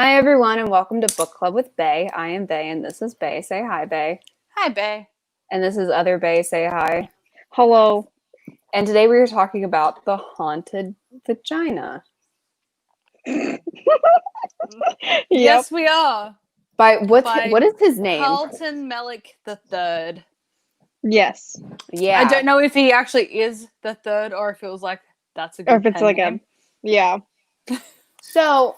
Hi, everyone, and welcome to Book Club with Bay. I am Bay, and this is Bay. Say hi, Bay. Hi, Bay. And this is Other Bay. Say hi. Hello. And today we are talking about The Haunted Vagina. Yes, we are. What is his name? Carlton Mellick III. Yes. Yeah. I don't know if he actually is the third or if it was like, that's a good Or if it's pen like name. yeah. So,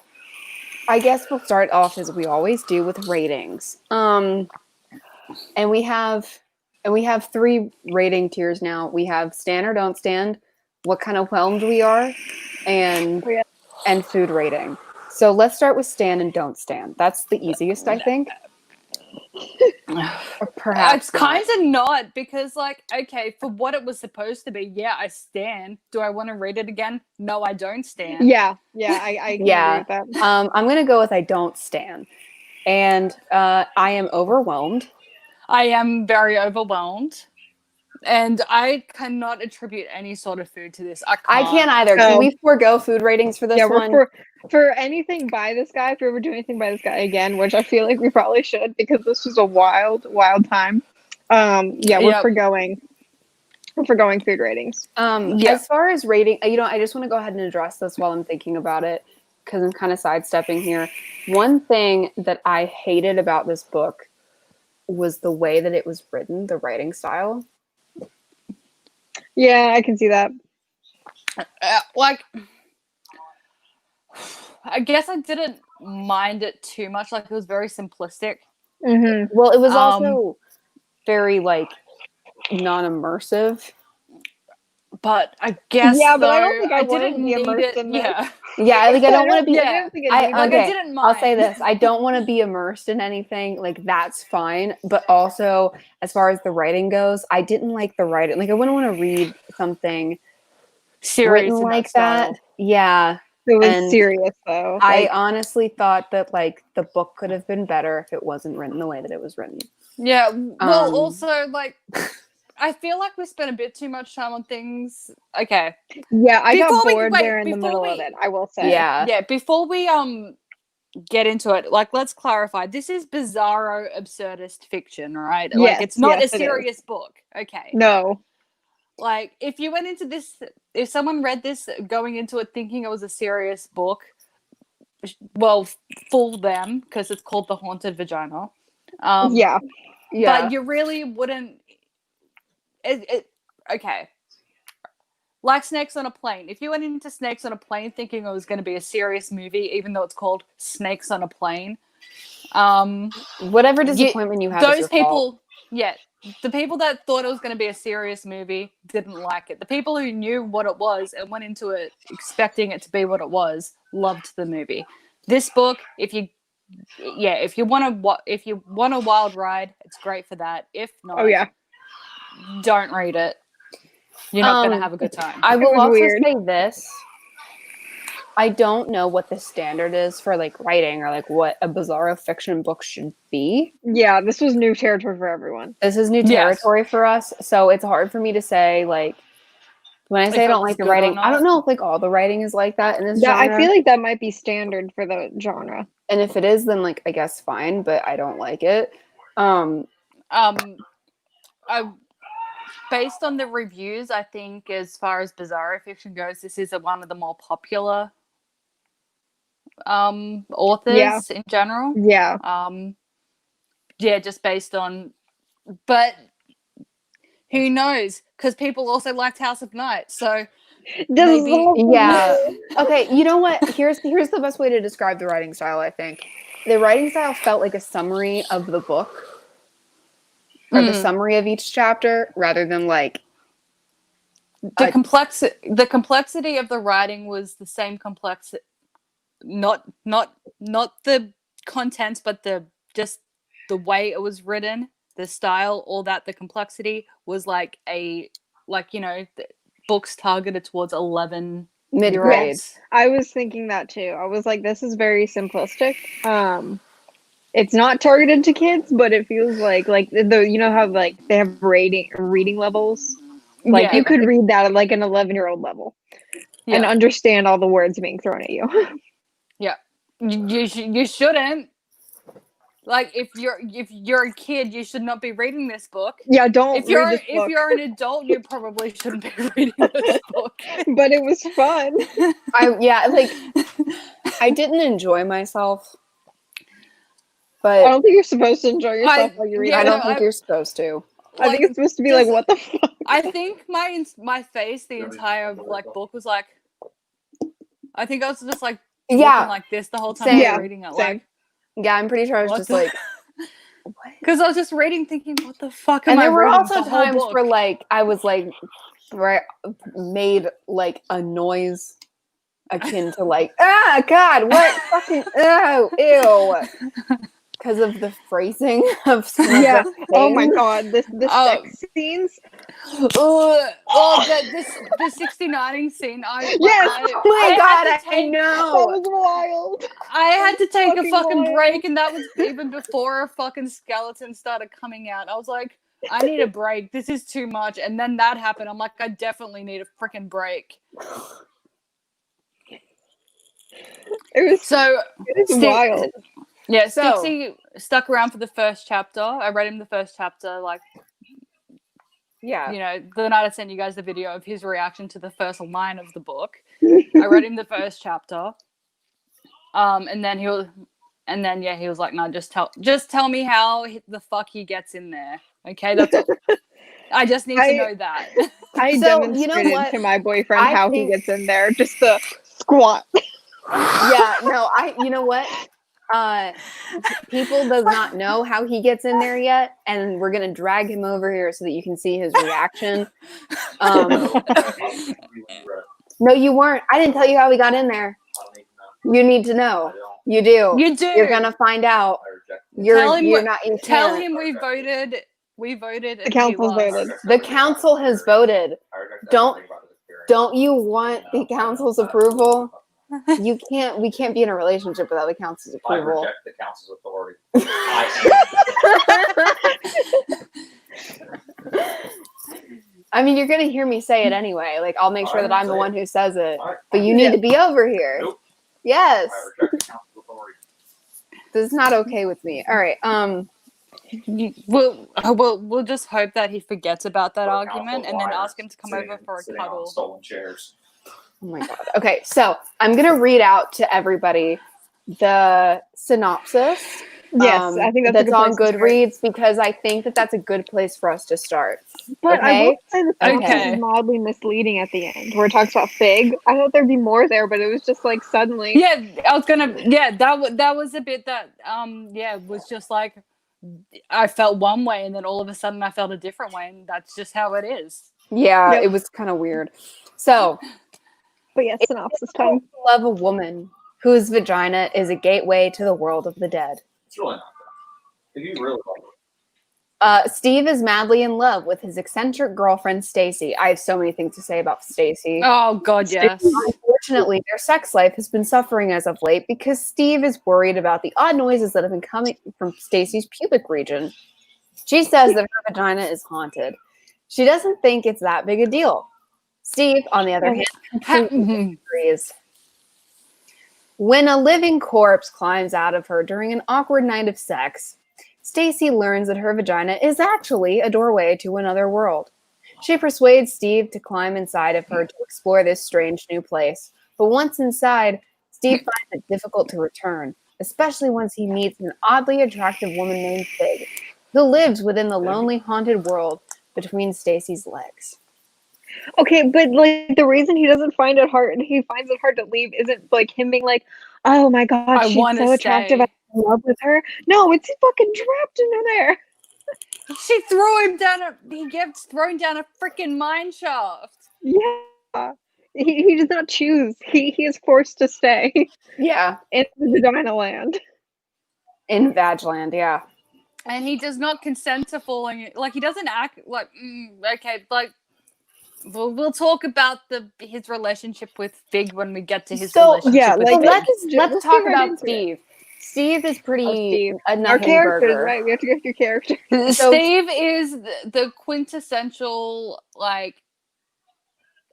I guess we'll start off as we always do with ratings. And we have three rating tiers now. We have stand or don't stand, what kind of whelmed we are, and food rating. So let's start with stand and don't stand. That's the easiest, I think. Or perhaps it's kind of not because, like, okay, for what it was supposed to be, yeah, I stand. Do I want to read it again? No, I don't stand. Yeah, I can agree with that. I'm gonna go with I don't stand, and I am overwhelmed. I am very overwhelmed, and I cannot attribute any sort of food to this. I can't either. Can we forego food ratings for this one? For anything by this guy, if we ever do anything by this guy again, which I feel like we probably should because this was a wild time. We're forgoing food ratings. As far as rating, I just want to go ahead and address this while I'm thinking about it because I'm kind of sidestepping here. One thing that I hated about this book was the way that it was written, the writing style. Yeah, I can see that. I guess I didn't mind it too much. Like, it was very simplistic. Mm-hmm. Well, it was also very, like, non-immersive. But I guess, but I don't think I didn't be need immersed it. in this. Yeah, like, I don't want to be. Yeah. I didn't mind. I'll say this: I don't want to be immersed in anything. Like, that's fine, but also as far as the writing goes, I didn't like the writing. Like, I wouldn't want to read something serious written like that. Yeah, it was serious though. I honestly thought that like the book could have been better if it wasn't written the way that it was written. Yeah. Well, also like. I feel like we spent a bit too much time on things. Okay. Yeah, I got bored there in the middle of it, I will say. Yeah, before we get into it, like, let's clarify. This is bizarro absurdist fiction, right? Like, Yes, it's not yes, a serious book. Okay. No. Like, if you went into this, if someone read this going into it thinking it was a serious book, well, fool them, because it's called The Haunted Vagina. Yeah. But you really wouldn't. Okay. Like Snakes on a Plane. If you went into Snakes on a Plane thinking it was going to be a serious movie, even though it's called Snakes on a Plane, whatever disappointment you have, those people, the people that thought it was going to be a serious movie didn't like it. The people who knew what it was and went into it expecting it to be what it was loved the movie. This book, if you want a wild ride, it's great for that. If not, don't read it. You're not going to have a good time. I will also say this. I don't know what the standard is for like writing or like what a bizarro fiction book should be. Yeah, this was new territory for everyone. This is new territory for us. So it's hard for me to say, like, when I say I don't like the writing, I don't know if like all the writing is like that in this genre. I feel like that might be standard for the genre. And if it is, then like I guess fine, but I don't like it. Based on the reviews, I think as far as bizarro fiction goes, this is one of the more popular authors in general. Just based on, but who knows? Because people also liked House of Night, so maybe. Okay, you know what? Here's the best way to describe the writing style. I think the writing style felt like a summary of the book. Or the summary of each chapter, rather than like the complexity of the writing was the same complexity, not the contents, but just the way it was written, the style, all that. The complexity was like books targeted towards 11 mid-grades. I was thinking that too. I was like, this is very simplistic. It's not targeted to kids, but it feels like you know how like they have reading levels. Like you could read that at like an 11-year-old level and understand all the words being thrown at you. You shouldn't. Like, if you're a kid, you should not be reading this book. Yeah, don't If read this if book. you're an adult, you probably shouldn't be reading this book. But it was fun. I didn't enjoy myself, I but don't think you're supposed to enjoy yourself while you read I it. don't think you're supposed to. I think it's supposed to be like, what the fuck? I think my face the entire book was like, I think I was just like looking like this the whole time I was reading it. Same. Yeah, I'm pretty sure I was just like, because I was just reading, thinking, what the fuck am and I there were reading? also times where like I was like, where I made like a noise akin to like, ah, God, what fucking, oh, ew. Because of the phrasing of some of the Oh my things. God, this sex scenes. The 69ing scene. Yes. Oh my God, I know. That was wild. I had to take a fucking wild. break, and that was even before a fucking skeleton started coming out. I was like, I need a break. This is too much. And then that happened. I'm like, I definitely need a freaking break. It was wild. Yeah, So- Stixie stuck around for the first chapter. I read him the first chapter, like, Yeah. you know, the night I sent you guys the video of his reaction to the first line of the book. I read him the first chapter. And then he was like, no, just tell me how the fuck he gets in there. Okay, that's all. I just need to know that. I demonstrated to my boyfriend how he gets in there. Just the squat. Yeah, no, you know what? People does not know how he gets in there yet, and we're gonna drag him over here so that you can see his reaction. No, you weren't. I didn't tell you how we got in there. You need to know. You do. You do. You're gonna find out. You're not. You tell can't. him we voted. We voted. The council voted. The council has voted. Don't you want the council's approval? You can't. We can't be in a relationship without the council's approval. I reject the council's authority. I mean, you're gonna hear me say it anyway. Like, I'll make sure that I'm the one who says it. But you need to be over here. Nope. Yes. I reject the council's authority. This is not okay with me. All right. We'll just hope that he forgets about that argument and then ask him to come over for a Sitting on cuddle. stolen chairs. Oh my God. Okay, so I'm gonna read out to everybody the synopsis. Yes, I think that's a good on place to start. Goodreads because I think that that's a good place for us to start. But I will say the synopsis Okay. is mildly misleading at the end, where it talks about Fig. I thought there'd be more there, but it was just like suddenly. Yeah, I was gonna. Yeah, that was a bit that. Was just like I felt one way, and then all of a sudden I felt a different way, and that's just how it is. Yeah, Yep. it was kind of weird. So, But yes, synopsis time. love a woman whose vagina is a gateway to the world of the dead. It's really not that. If you really love it. Steve is madly in love with his eccentric girlfriend, Stacy. I have so many things to say about Stacy. Oh God, yes. Unfortunately, their sex life has been suffering as of late because Steve is worried about the odd noises that have been coming from Stacy's pubic region. She says that her vagina is haunted. She doesn't think it's that big a deal. Steve, on the other hand, completely disagrees. When a living corpse climbs out of her during an awkward night of sex, Stacy learns that her vagina is actually a doorway to another world. She persuades Steve to climb inside of her to explore this strange new place. But once inside, Steve finds it difficult to return, especially once he meets an oddly attractive woman named Fig, who lives within the lonely, haunted world between Stacy's legs. Okay, but like the reason he doesn't find it hard, and he finds it hard to leave, isn't like him being like, "Oh my God, I she's wanna so attractive. stay." I'm in love with her." No, it's fucking trapped in there. She threw him down. He gets thrown down a freaking mine shaft. Yeah, he does not choose. He is forced to stay Yeah, in the vagina land. in Vagland, yeah. And he does not consent to falling. Like, he doesn't act like, okay, like, we'll talk about his relationship with Fig when we get to his relationship yeah, with like, Fig. Let's talk right about into Steve. Steve is pretty Steve. a Our nothing characters, burger. right? We have to go through characters. So- Steve is the quintessential, like,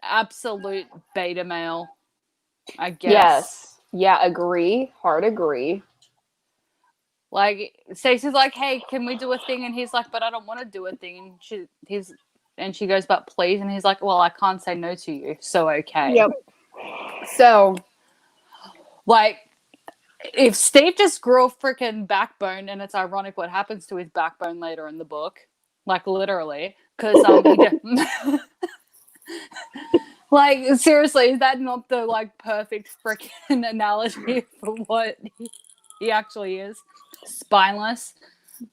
absolute beta male, I guess. Yeah, agree. Hard agree. Like Stacey's like, "Hey, can we do a thing?" And he's like, "But I don't want to do a thing." And she goes, "But please." And he's like, "Well, I can't say no to you, so okay." Yep. So, Like, if Steve just grew a freaking backbone, and it's ironic what happens to his backbone later in the book, like literally, because like seriously, is that not the like perfect freaking analogy for what he actually is? Spineless,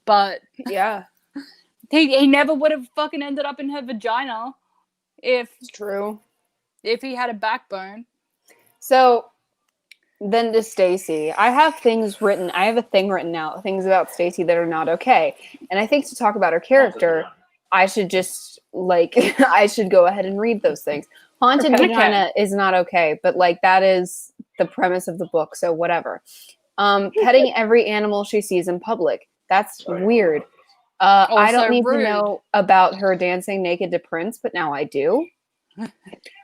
but yeah, he never would have fucking ended up in her vagina if it's true. he had a backbone. So, then to Stacy. I have things written. I have a thing written out, things about Stacy that are not okay. And I think to talk about her character, I should just like I should go ahead and read those things. Haunted Okay. vagina is not okay, but like that is the premise of the book, so whatever. Petting every animal she sees in public. That's weird. I don't Also need rude. to know about her dancing naked to Prince, but now I do.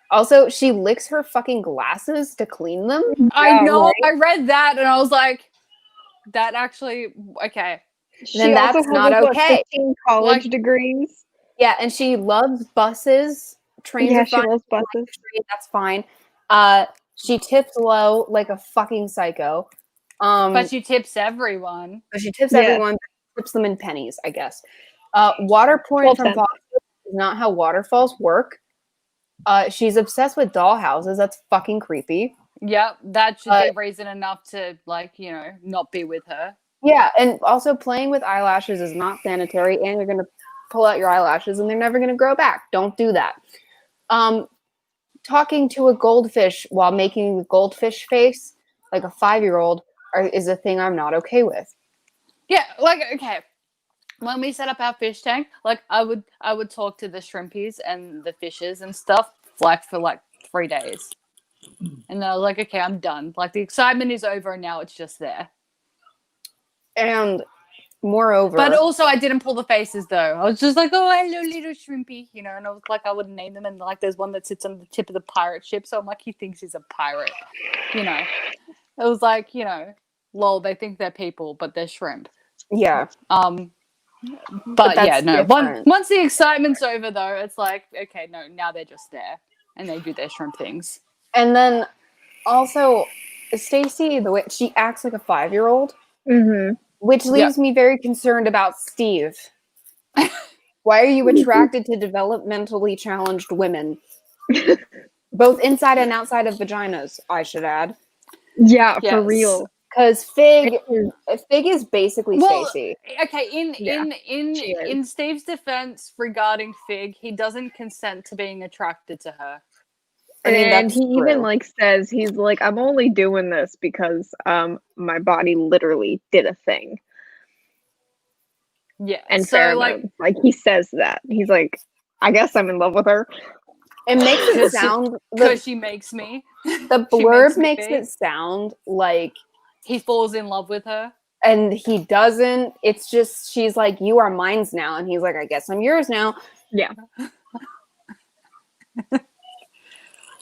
Also, she licks her fucking glasses to clean them. I Yeah, know. right. I read that and I was like, that actually okay. Then also that's has, not like, what, okay. 15 college Like- degrees. Yeah, and she loves buses. Trains Yeah, are she fine. loves buses. That's fine. She tips low like a fucking psycho. But she tips everyone. But she tips Yeah. everyone, tips them in pennies, I guess. Water pouring 12 from cents. faucets is not how waterfalls work. She's obsessed with dollhouses. That's fucking creepy. Yep, that should be reason enough to like, not be with her. Yeah, and also playing with eyelashes is not sanitary, and you're gonna pull out your eyelashes and they're never gonna grow back. Don't do that. Talking to a goldfish while making the goldfish face, like a 5-year-old, is a thing I'm not okay with. Yeah, like okay. When we set up our fish tank, like I would talk to the shrimpies and the fishes and stuff like for like 3 days. And then I was like, okay, I'm done. Like the excitement is over and now it's just there. And moreover, But also I didn't pull the faces though. I was just like, oh, hello, little shrimpy, and I was like, I wouldn't name them. And like there's one that sits on the tip of the pirate ship. So I'm like, he thinks he's a pirate. It was like, lol, they think they're people, but they're shrimp. yeah. But yeah, that's no. different. Once the excitement's over, though, it's like, okay, no, now they're just there, and they do their shrimp things. And then also, Stacy, the way she acts like a 5-year-old, Mm-hmm. which leaves me very concerned about Steve. Why are you attracted to developmentally challenged women? Both inside and outside of vaginas, I should add. Yeah, Yes. for real. Because Fig is basically Stacy. Okay, Yeah, in Steve's defense regarding Fig, he doesn't consent to being attracted to her. I mean, And that's he even true. like says he's like, I'm only doing this because my body literally did a thing. Yeah, And so pheromones. Like he says that. He's like, I guess I'm in love with her. It makes it sound because she makes me. the She blurb makes makes me. it sound like He falls in love with her. and he doesn't. It's just she's like, you are mine's now, and he's like, I guess I'm yours now. Yeah.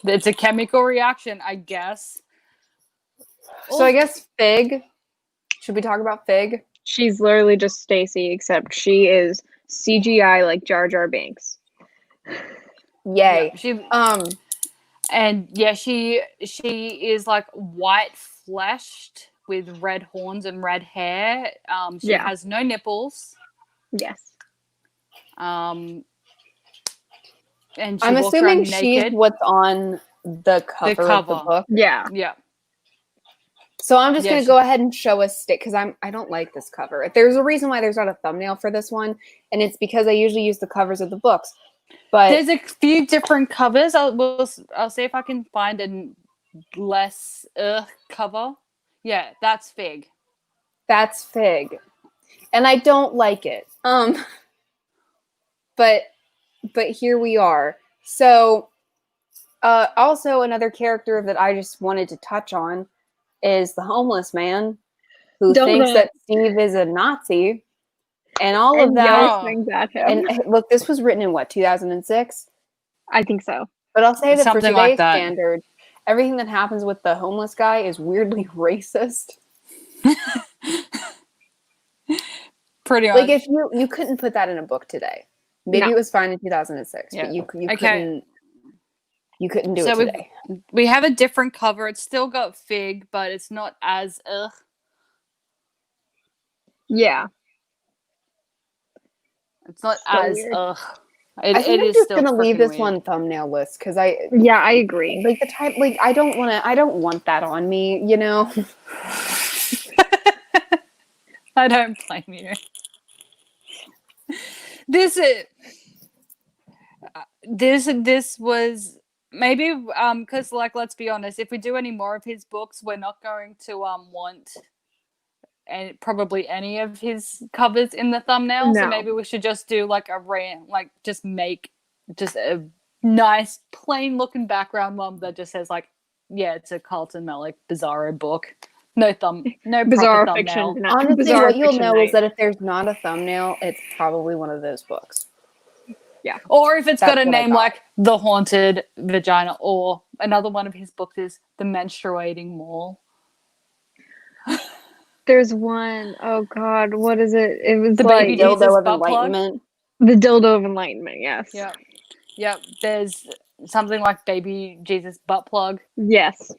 It's a chemical reaction, I guess. So I guess Fig. Should we talk about Fig? She's literally just Stacy, except she is CGI like Jar Jar Binks. Yay. Yeah, she is like white fleshed with red horns and red hair. She has no nipples. Yes. And I'm walks assuming around she's naked. what's on the cover of the book. Yeah. Yeah. So I'm just Yeah, gonna go ahead and show a stick because I don't like this cover. There's a reason why there's not a thumbnail for this one, and it's because I usually use the covers of the books. But There's a few different covers. I'll see if I can find a less cover. Yeah, that's Fig. That's Fig, and I don't like it. But here we are. So, also another character that I just wanted to touch on is the homeless man who thinks that Steve is a Nazi, and all of that. Yells things at him. And look, this was written in what, 2006? I think so. But I'll say that Something for like today's that. standard, everything that happens with the homeless guy is weirdly racist. Pretty much. Like if you couldn't put that in a book today. Maybe No. it was fine in 2006, Yeah. but you Okay. couldn't do So it today. we have a different cover. It's still got Fig, but it's not as ugh. Yeah. It's not So as weird. ugh. I It think I'm is just still gonna leave freaking this weird. one thumbnail list because Yeah, I agree. like the type like I don't want that on me, you know. I don't blame you. This was maybe because like let's be honest, if we do any more of his books, we're not going to want and probably any of his covers in the thumbnail. So No. maybe we should just do like just make just a nice plain looking background one that just says like, yeah, it's a Carlton Melick Bizarro book. No Bizarre proper fiction. thumbnail. Night. Honestly, Bizarre what you'll fiction know night. is that if there's not a thumbnail, it's probably one of those books. Or if it's That's got a what I name got. like The Haunted Vagina, or another one of his books is The Menstruating Mall. There's one, oh God, what is it? It was The like Baby Jesus Dildo of butt plug. enlightenment. the dildo of enlightenment, yes. Yep. There's something like Baby Jesus butt plug. Yes.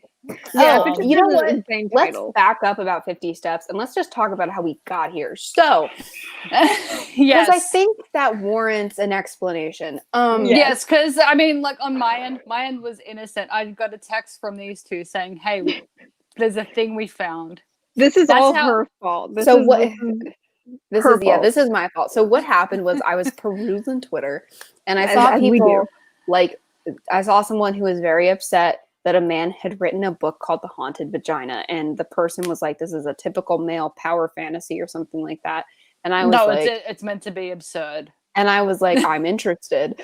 Yeah, Oh, if it's you know an what? insane Let's title. back up about 50 steps and let's just talk about how we got here. So, Yes. because I think that warrants an explanation. Yes, because I mean, like on my end was innocent. I got a text from these two saying, "Hey, there's a thing we found." This is That's all how- her fault. This So is, what- this her fault. this is my fault. So what happened was I was perusing Twitter and I As- saw as we people do. like I saw someone who was very upset that a man had written a book called The Haunted Vagina, and the person was like, "This is a typical male power fantasy" or something like that. And I was like, it's meant to be absurd. and I was like, "I'm interested.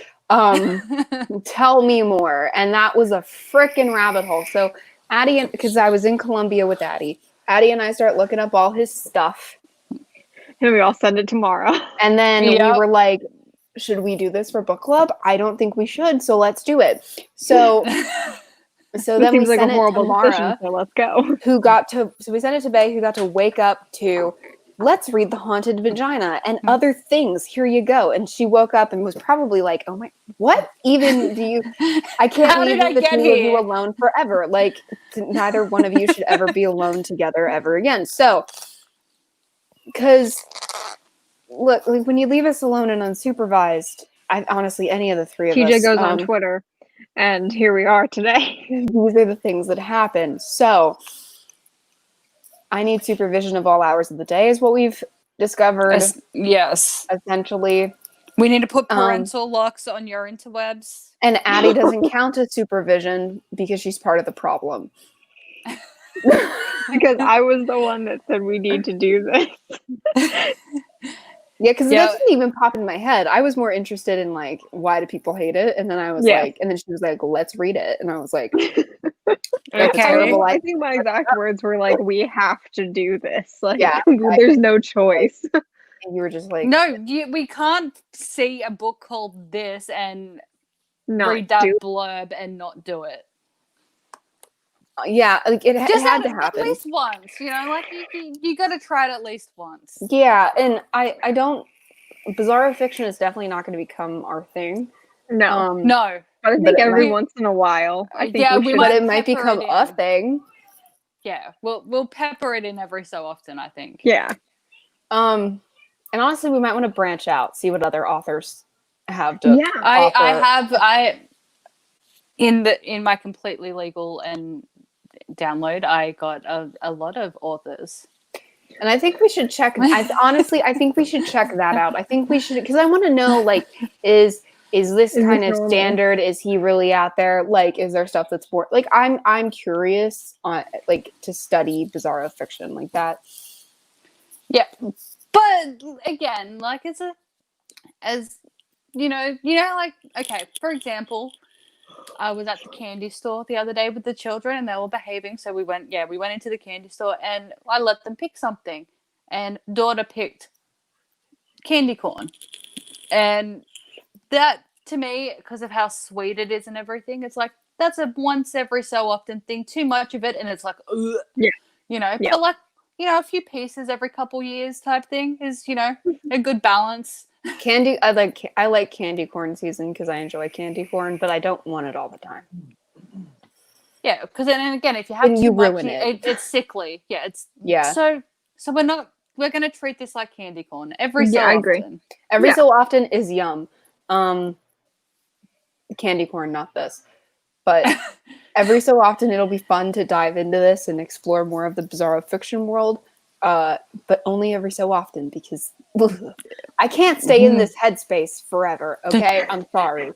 Tell me more." And that was a freaking rabbit hole. So Addie, because I was in Colombia with Addie and I start looking up all his stuff. And we all send it tomorrow. And then we Yep. were like, should we do this for book club? I don't think we should. So let's do it. So It then we seems like sent a it to horrible decision, Mara, so let's go. so we sent it to Bay, who got to wake up to, let's read The Haunted Vagina and other things. Here you go. And she woke up and was probably like, oh my, what even do you, I can't How leave did I the get two of you here? alone forever. Like neither one of you should ever be alone together ever again. So, because look, like, when you leave us alone and unsupervised, honestly, any of the three of TJ us, goes on Twitter, and here we are today. these are the things that happen. So I need supervision of all hours of the day, is what we've discovered. Yes. Essentially, We need to put parental locks on your interwebs. and Addie doesn't count as supervision because she's part of the problem. Because I was the one that said we need to do this. Yeah, because Yeah. that didn't even pop in my head. I was more interested in like, why do people hate it? And then I was Yeah. like, and then she was like, let's read it. And I was like, Okay. terrible I think my exact words were like, we have to do this. Like, Yeah, there's no choice. and you were just like, No, we can't see a book called this and Not read that do blurb and not do it. yeah, like it had to happen. At least once, like you got to try it at least once. Yeah, and I don't. Bizarro fiction is definitely not going to become our thing. No. No, But I But think it every might- once in a while, I think yeah, we we should. might But it might pepper become it a in. thing. Yeah, we'll pepper it in every so often, I think. Yeah. And honestly, we might want to branch out, see what other authors have to. Yeah. I in my completely legal and download, I got a lot of authors. And I think we should check. Honestly, I think we should check that out. I think we should, because I want to know, like, is this kind of normal? standard? Is he really out there? Like, is there stuff that's more like I'm curious on like to study bizarro fiction like that. Yeah, but again, like as like, okay, for example, I was at the candy store the other day with the children and they were behaving. So we went into the candy store and I let them pick something. And daughter picked candy corn. And that, to me, because of how sweet it is and everything, it's like, that's a once every so often thing. Too much of it, and it's like, ugh. Yeah. You know, Yeah. but like, you know, a few pieces every couple years type thing is, you know, a good balance. Candy, I like candy corn season because I enjoy candy corn, but I don't want it all the time. Yeah, because then again, if you have Then too you much, ruin it. it's sickly. Yeah, it's Yeah. So we're gonna treat this like candy corn every so Yeah, I agree. often. Every Yeah. so often is yum. Candy corn, not this. But every so often it'll be fun to dive into this and explore more of the bizarro fiction world. But only every so often because I can't stay in this headspace forever. Okay, I'm sorry.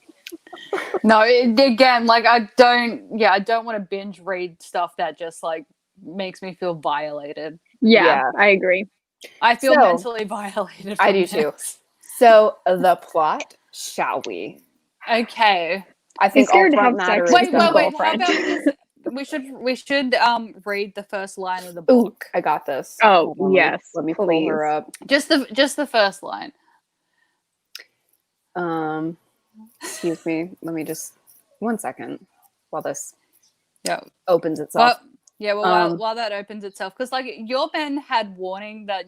No, again, like I don't want to binge read stuff that just like makes me feel violated. Yeah, I agree. I feel So, mentally violated. I from do too. this. So the plot, shall we? Okay. I think all scared to front have matter sex is with Wait. some done. How girlfriend. about we should read the first line of the Ooh, book. I got this. Oh, Hold on, yes, let me pull her up. Just the first line. Excuse me. Let me just 1 second while this Yeah. opens itself. Well, yeah. Well, while that opens itself, because like your pen had warning that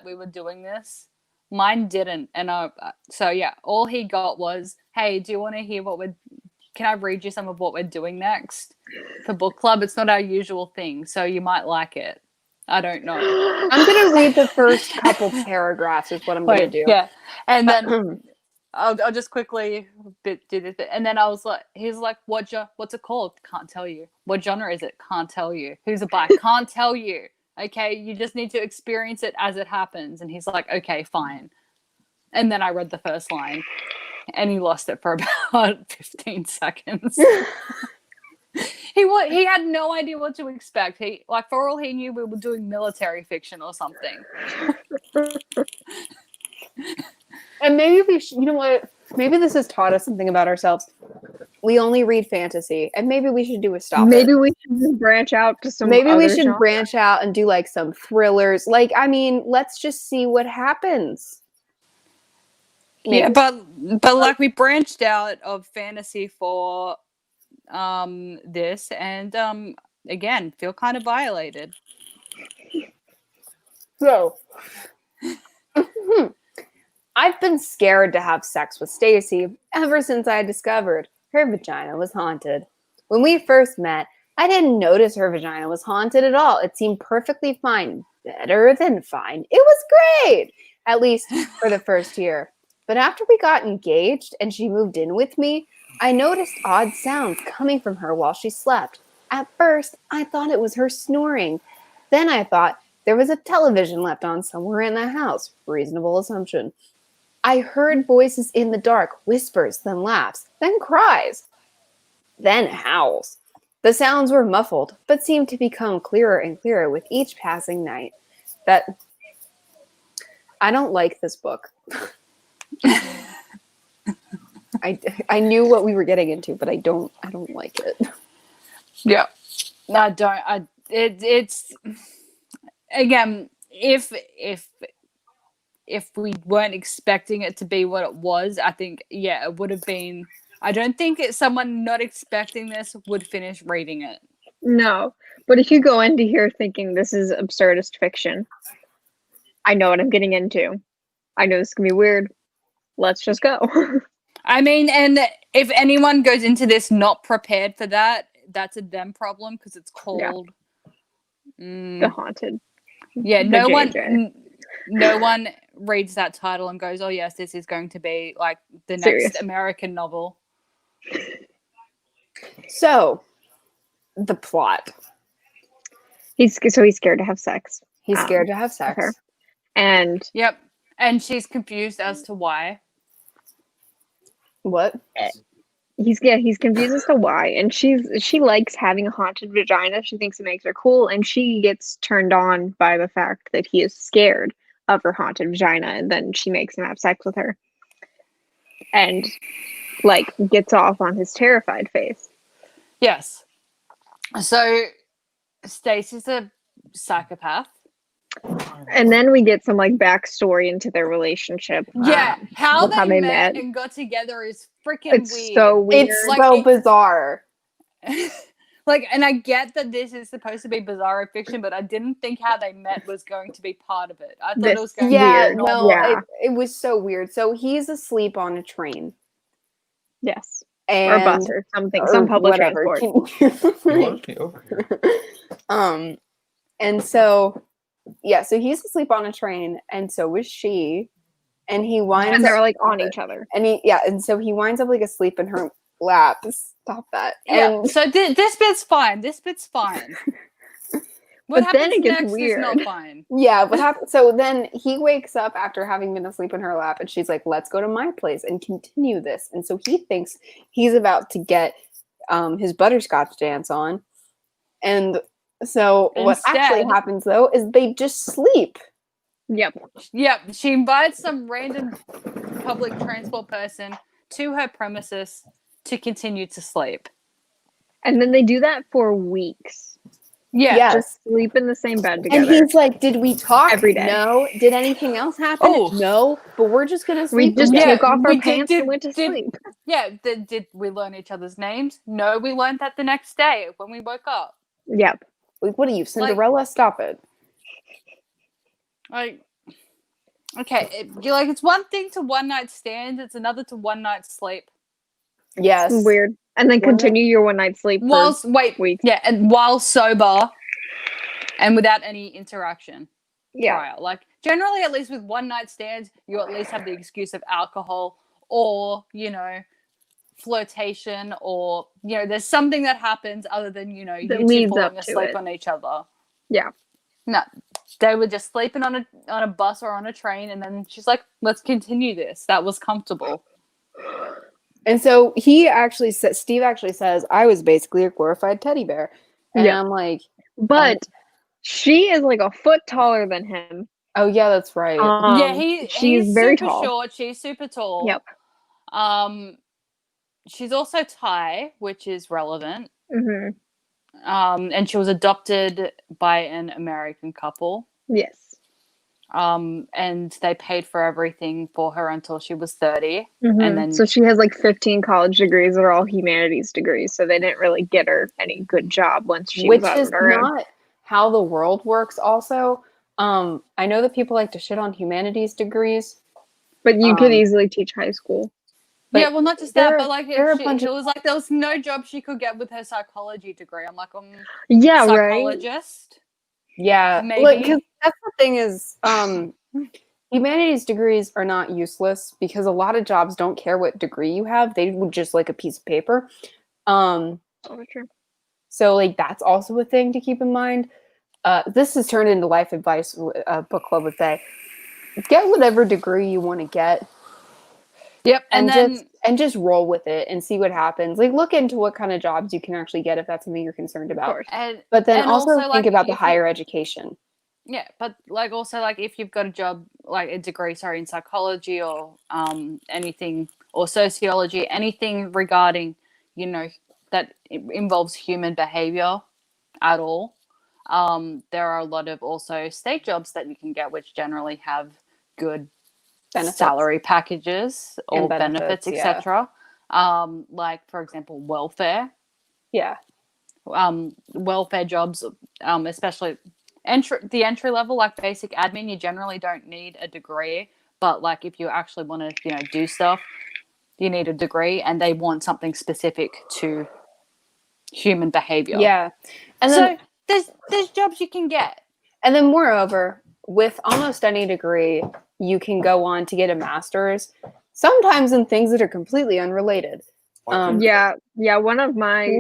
we were doing this. Mine didn't, and so yeah, all he got was, "Hey, do you want to hear Can I read you some of what we're doing next for book club? It's not our usual thing, so you might like it. I don't know." I'm gonna read the first couple paragraphs. Is what I'm gonna do. Yeah, and then I'll just quickly do this bit, and then he's like, what's it called? Can't tell you. What genre is it? Can't tell you. Who's it by? Can't tell you. Okay, you just need to experience it as it happens. And he's like, okay, fine. And then I read the first line, and he lost it for about 15 seconds. He had no idea what to expect. He, like, for all he knew, we were doing military fiction or something. And maybe we should, you know what? Maybe this has taught us something about ourselves. We only read fantasy, and maybe we should do a stop. Maybe we should just branch out to some. Maybe we other should genre. branch out and do like some thrillers. Like, I mean, let's just see what happens. Maybe. Yeah, but like we branched out of fantasy for this, and again, feel kind of violated. So, I've been scared to have sex with Stacy ever since I discovered her vagina was haunted. When we first met, I didn't notice her vagina was haunted at all. It seemed perfectly fine. Better than fine. It was great, at least for the first year. But after we got engaged and she moved in with me, I noticed odd sounds coming from her while she slept. At first, I thought it was her snoring. Then I thought there was a television left on somewhere in the house. Reasonable assumption. I heard voices in the dark, whispers, then laughs, then cries, then howls. The sounds were muffled, but seemed to become clearer and clearer with each passing night. I don't like this book. I knew what we were getting into, but I don't like it. Yeah, I don't. It's again, if we weren't expecting it to be what it was, I think it would have been. I don't think someone not expecting this would finish reading it. No, but if you go into here thinking this is absurdist fiction, I know what I'm getting into. I know this can be weird. Let's just go. I mean, and if anyone goes into this not prepared for that, that's a them problem because it's called The Haunted. Yeah, The no JJ. no one reads that title and goes, "Oh yes, this is going to be like the next Serious. American novel." So, the plot. He's scared to have sex. He's scared to have with sex. her. And Yep, and she's confused as to why. What? he's confused as to why. And she likes having a haunted vagina. She thinks it makes her cool, and she gets turned on by the fact that he is scared of her haunted vagina, and then she makes him have sex with her. And like gets off on his terrified face. Yes. So Stacy's a psychopath. And then we get some like backstory into their relationship. Yeah, how how they they met met. and got together is freaking It's weird. so weird. It's Like, so bizarre. like, and I get that this is supposed to be bizarro fiction, but I didn't think how they met was going to be part of it. I thought it was going to Yeah, be no, normal. Yeah. it was so weird. So he's asleep on a train. Yes. And, Or a bus or something. or Some public whatever. transport. You launched me over here. And so, yeah, so he's asleep on a train, and so was she. And he winds And up, they're like on each other. and so he winds up like asleep in her lap. Stop that. Yeah, And so this bit's fine. This bit's fine. What But then happens it gets next weird. is not fine. yeah, what happened? So then he wakes up after having been asleep in her lap, and she's like, "Let's go to my place and continue this." And so he thinks he's about to get his butterscotch dance on, and so what actually Instead- happens though is they just sleep. Yep. Yep, she invites some random public transport person to her premises to continue to sleep. And then they do that for weeks. Yeah. Yes. Just sleep in the same bed And together. he's like, "Did we talk? Every day. No. Did anything else happen? Oh. No. But we're just gonna We sleep just together." took off our we pants and went to did- sleep. Yeah, did we learn each other's names? No, we learned that the next day when we woke up. Yep. Like, what are you, Cinderella? Stop it. Like, okay, you're like, it's one thing to one night stand, it's another to one night sleep. Yes. Weird. And then One night- continue your one night sleep for weeks. Yeah, and while sober and without any interaction. Yeah. Prior. Like, generally, at least with one night stands, you at least have the excuse of alcohol or, flirtation, or, there's something that happens other than, you That two leads falling up to asleep it. on each other. Yeah. No, they were just sleeping on a bus or on a train, and then she's like, let's continue this. That was comfortable. And so Steve actually says, "I was basically a glorified teddy bear." And Yeah. I'm like, But she is like a foot taller than him. "Oh yeah, that's right." Yeah, she's he's very super tall. short. She's super tall. Yep. She's also Thai, which is relevant. Hmm. And she was adopted by an American couple. Yes. And they paid for everything for her until she was 30. Mhm. And then So she has like 15 college degrees that are all humanities degrees. So they didn't really get her any good job once she Which was out is on her own. not how the world works. Also, I know that people like to shit on humanities degrees. But you could um, easily teach high school. but yeah, well, not just that, there- but like there are a it bunch was like there was no job she could get with her psychology degree. I'm like, Yeah, right. psychologist. Yeah, Maybe. because that's the thing is, humanities degrees are not useless because a lot of jobs don't care what degree you have; they would just like a piece of paper. Oh, true. So like that's also a thing to keep in mind. This has turned into life advice. Book club would say, get whatever degree you want to get, Yep, and then just roll with it and see what happens. Like look into what kind of jobs you can actually get if that's something you're concerned Of about. course. But then and also like, think about the if higher education. Yeah, but like also like if you've got a job, like a degree, sorry, in psychology or anything, or sociology, anything regarding that involves human behavior at all. There are a lot of also state jobs that you can get, which generally have good Benefits. salary packages or And benefits, benefits, yeah. etc. Like for example, welfare. Yeah. Welfare jobs, especially the entry level, like basic admin, you generally don't need a degree. But like if you actually want to, do stuff, you need a degree, and they want something specific to human behavior. Yeah. And then so there's jobs you can get. And then moreover, with almost any degree, you can go on to get a master's, sometimes in things that are completely unrelated. Yeah. One of my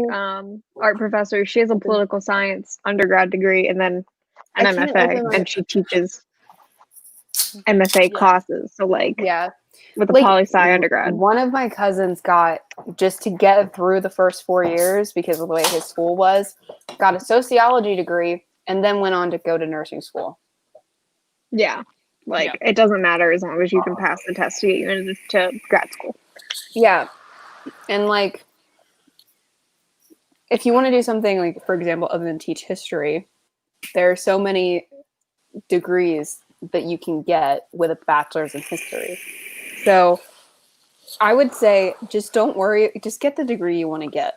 art professors, she has a political science undergrad degree and then an I can't MFA, open my- and she teaches MFA classes. So like Yeah. with a Like, poli-sci undergrad. One of my cousins got, just to get through the first 4 years because of the way his school was, got a sociology degree and then went on to go to nursing school. Yeah. Like it doesn't matter as long as you can pass the test to get you into grad school. Yeah. And like, if you want to do something like, for example, other than teach history, there are so many degrees that you can get with a bachelor's in history. So I would say just don't worry, just get the degree you want to get.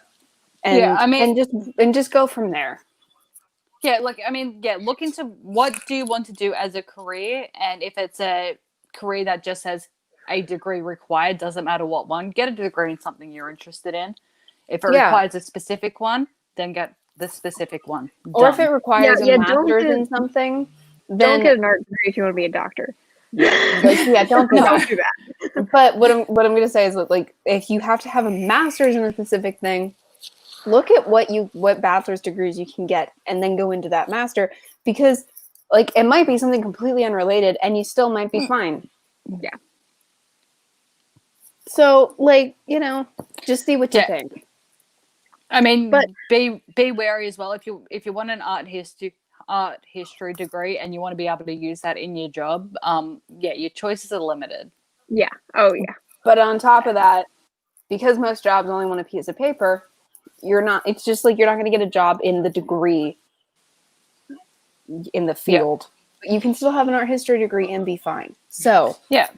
and Yeah, I mean- and just go from there. Yeah, like I mean, yeah, look into what do you want to do as a career, and if it's a career that just has a degree required, doesn't matter what one, get a degree in something you're interested in. If it Yeah. requires a specific one, then get the specific one. Or if it Done. requires Yeah, a don't master's get- in something, Don't then get an art degree if you want to be a doctor. don't do No. that. Don't do that. But what I'm going to say is that, like, if you have to have a master's in a specific thing, look at what bachelor's degrees you can get, and then go into that master, because like it might be something completely unrelated, and you still might be fine. Yeah. So, like, just see what you Yeah. think. I mean, But- be wary as well. If you want an art history degree and you want to be able to use that in your job, yeah, your choices are limited. Yeah. Oh yeah. But on top of that, because most jobs only want a piece of paper, it's just like you're not going to get a job in the degree in the field. But you can still have an art history degree and be fine. So, Yeah.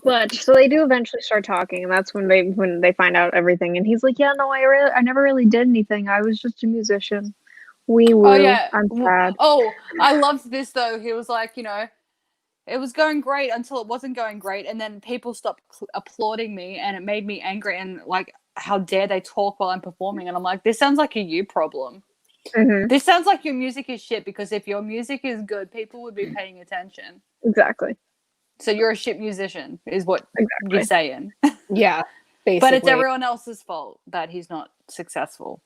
But so they do eventually start talking, and that's when they find out everything. And he's like, "Yeah, no, I never really did anything. I was just a musician. Wee woo. Oh yeah. I'm sad." Oh, I loved this though. He was like, it was going great until it wasn't going great, and then people stopped applauding me, and it made me angry. And like, how dare they talk while I'm performing? And I'm like, this sounds like a you problem. Mhm. This sounds like your music is shit, because if your music is good, people would be paying attention. Exactly. So you're a shit musician, is what you're saying. yeah, basically. But it's everyone else's fault that he's not successful.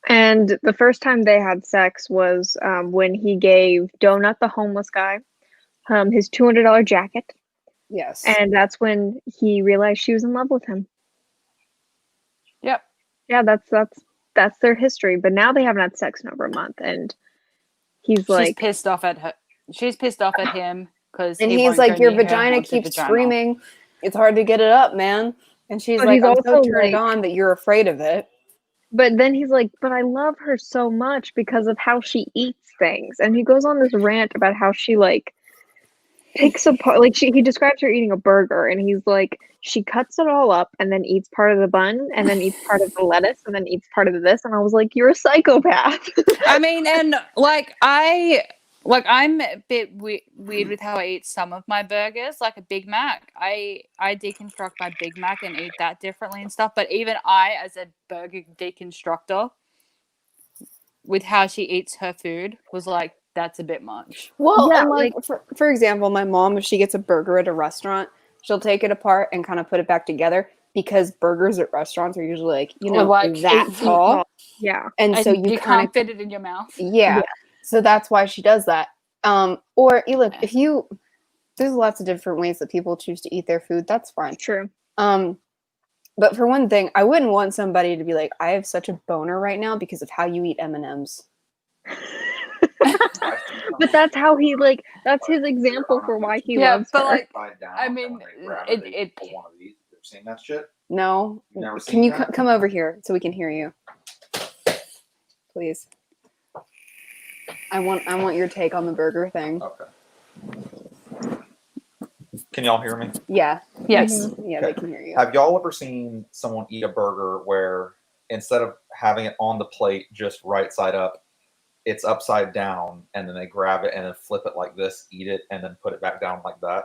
And the first time they had sex was when he gave Donut, the homeless guy, his $200 jacket, Yes. and that's when he realized she was in love with him. Yep. Yeah, that's their history. But now they haven't had sex in over a month, and he's like, pissed off at her. She's pissed off at him because and he's like, your vagina keeps screaming. It's hard to get it up, man. And she's But like, he's I'm so also turned like- on that you're afraid of it. but then he's like, but I love her so much because of how she eats things. And he goes on this rant about how she like picks apart, like he describes her eating a burger, and he's like, she cuts it all up and then eats part of the bun and then eats part of the lettuce and then eats part of this. And I was like, you're a psychopath. I mean, and I'm a bit weird with how I eat some of my burgers, like a Big Mac. I deconstruct my Big Mac and eat that differently and stuff. But even I, as a burger deconstructor, with how she eats her food, was like, that's a bit much. Well, Yeah, and like for example, my mom, if she gets a burger at a restaurant, she'll take it apart and kind of put it back together, because burgers at restaurants are usually like, like that 8 feet tall. Yeah. And so you kind can't of fit it in your mouth. yeah. So that's why she does that. Or look, there's lots of different ways that people choose to eat their food. That's fine. True. But for one thing, I wouldn't want somebody to be like, I have such a boner right now because of how you eat M&Ms. But that's how he that's his example for why he loves but her. like, I mean, it pull one of these. You've seen that shit? No. You've never Can seen you that? come over here so we can hear you? Please. I want your take on the burger thing. Okay. Can y'all hear me? Yeah. yes. Yeah, Okay. they can hear you. Have y'all ever seen someone eat a burger where instead of having it on the plate just right side up, it's upside down, and then they grab it and then flip it like this, eat it, and then put it back down like that?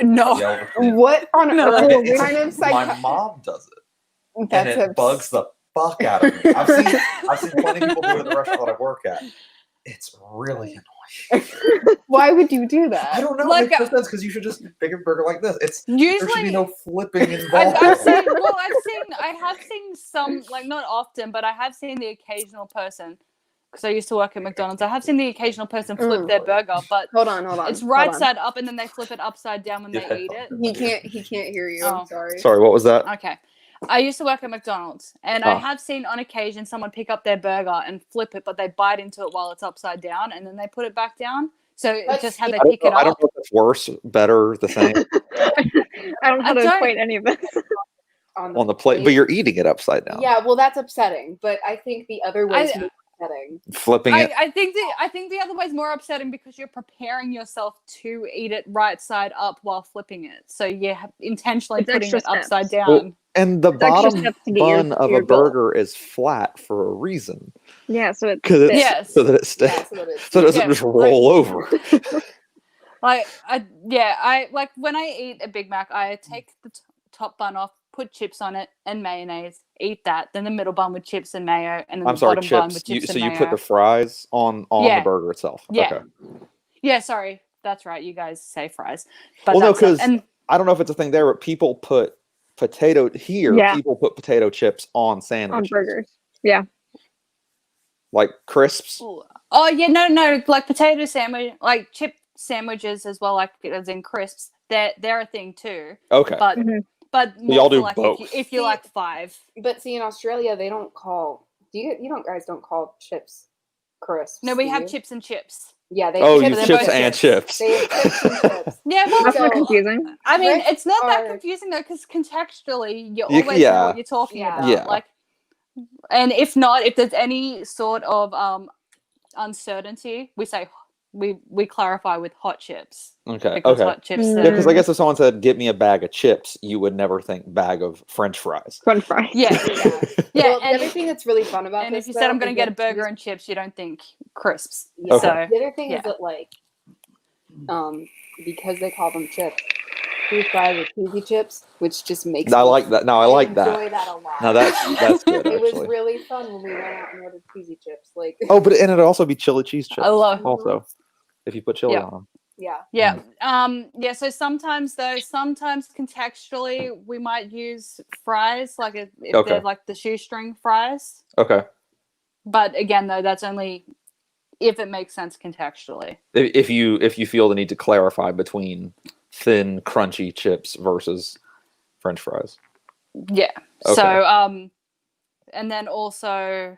No. Y'all ever seen it? What on No. earth It's- kind of my mom does it, That's and it bugs the fuck out of me. I've seen plenty of people do it at the restaurant I work at. It's really annoying. Why would you do that? I don't know. Like, it makes no sense because you should just pick a burger like this. There should Usually, be no flipping involved. I have seen some, like, not often, but I have seen the occasional person, because I used to work at McDonald's. I have seen the occasional person flip their burger, but Hold on. it's right side up, and then they flip it upside down when they Yeah. eat it. He can't hear you. Oh. I'm sorry. Sorry, what was that? Okay. I used to work at McDonald's, and I Oh. have seen on occasion someone pick up their burger and flip it, but they bite into it while it's upside down, and then they put it back down. So it's just how they pick it I don't up. know if it's worse, better, the same I don't know how I to don't- equate any of this. on the plate, but you're eating it upside down. Yeah, well, that's upsetting. But I think the other way is more upsetting. Flipping it. I think the other way is more upsetting because you're preparing yourself to eat it right side up while flipping it. So you're intentionally It's putting extra it upside steps. down. And the extra bottom steps to get your- bun of your a goal. burger is flat for a reason. Yeah, so it's Because it's Yes. so that it stays, Yeah, so that it's- so it doesn't Yeah, just roll over. Like, I like when I eat a Big Mac, I take the top bun off, put chips on it and mayonnaise, eat that. Then the middle bun with chips and mayo, and then I'm the sorry, bottom bun with chips. chips So and you mayo. put the fries on the Yeah. burger itself. Yeah. Okay. Yeah, sorry, that's right. You guys say fries, but Well, no, that's it. because And I don't know if it's a thing there, but people put potato here. Yeah. People put potato chips on on sandwiches, burgers. Yeah. like crisps. oh yeah, no, like potato sandwich, like chip sandwiches as well, like as in crisps. They're a thing too. Okay. But Mhm. but So y'all more for do like both. if you See, like five. But see, in Australia, they don't call. You don't guys don't call chips crisps. No, we do have you? chips and chips. Yeah, they Oh, have you they're chips both and chips. chips. They have chips and chips. Yeah, well, That's not So- confusing. I mean, Crisps it's not that are- confusing though, because contextually, you You- always know yeah. what you're talking Yeah. about. Yeah. Like, and if not, if there's any sort of uncertainty, we say we clarify with hot chips Okay. because Okay. hot chips. Mm. Yeah, because I guess if someone said, "Give me a bag of chips," you would never think bag of French fries. French fries. Yeah, Yeah. yeah. Well, the and other thing that's really fun about and this, if you said I'm though, going to is get a that burger these- and chips, you don't think crisps. Yeah. So The other thing yeah. is that like, because they call them chips, we fry with cheesy chips, which just makes. I me- like that. No, I like enjoy that. that a lot. No, that's good. It was Actually. really fun when we went out and ordered cheesy chips. Like, Oh, but and it'd also be chili cheese chips. I love. Also, if you put chili Yeah. on them. yeah. Yeah. So sometimes contextually we might use fries, like if Okay. they're like the shoestring fries. Okay. But again, though, that's only if it makes sense contextually. If you feel the need to clarify between thin, crunchy chips versus French fries. Yeah. Okay. So and then also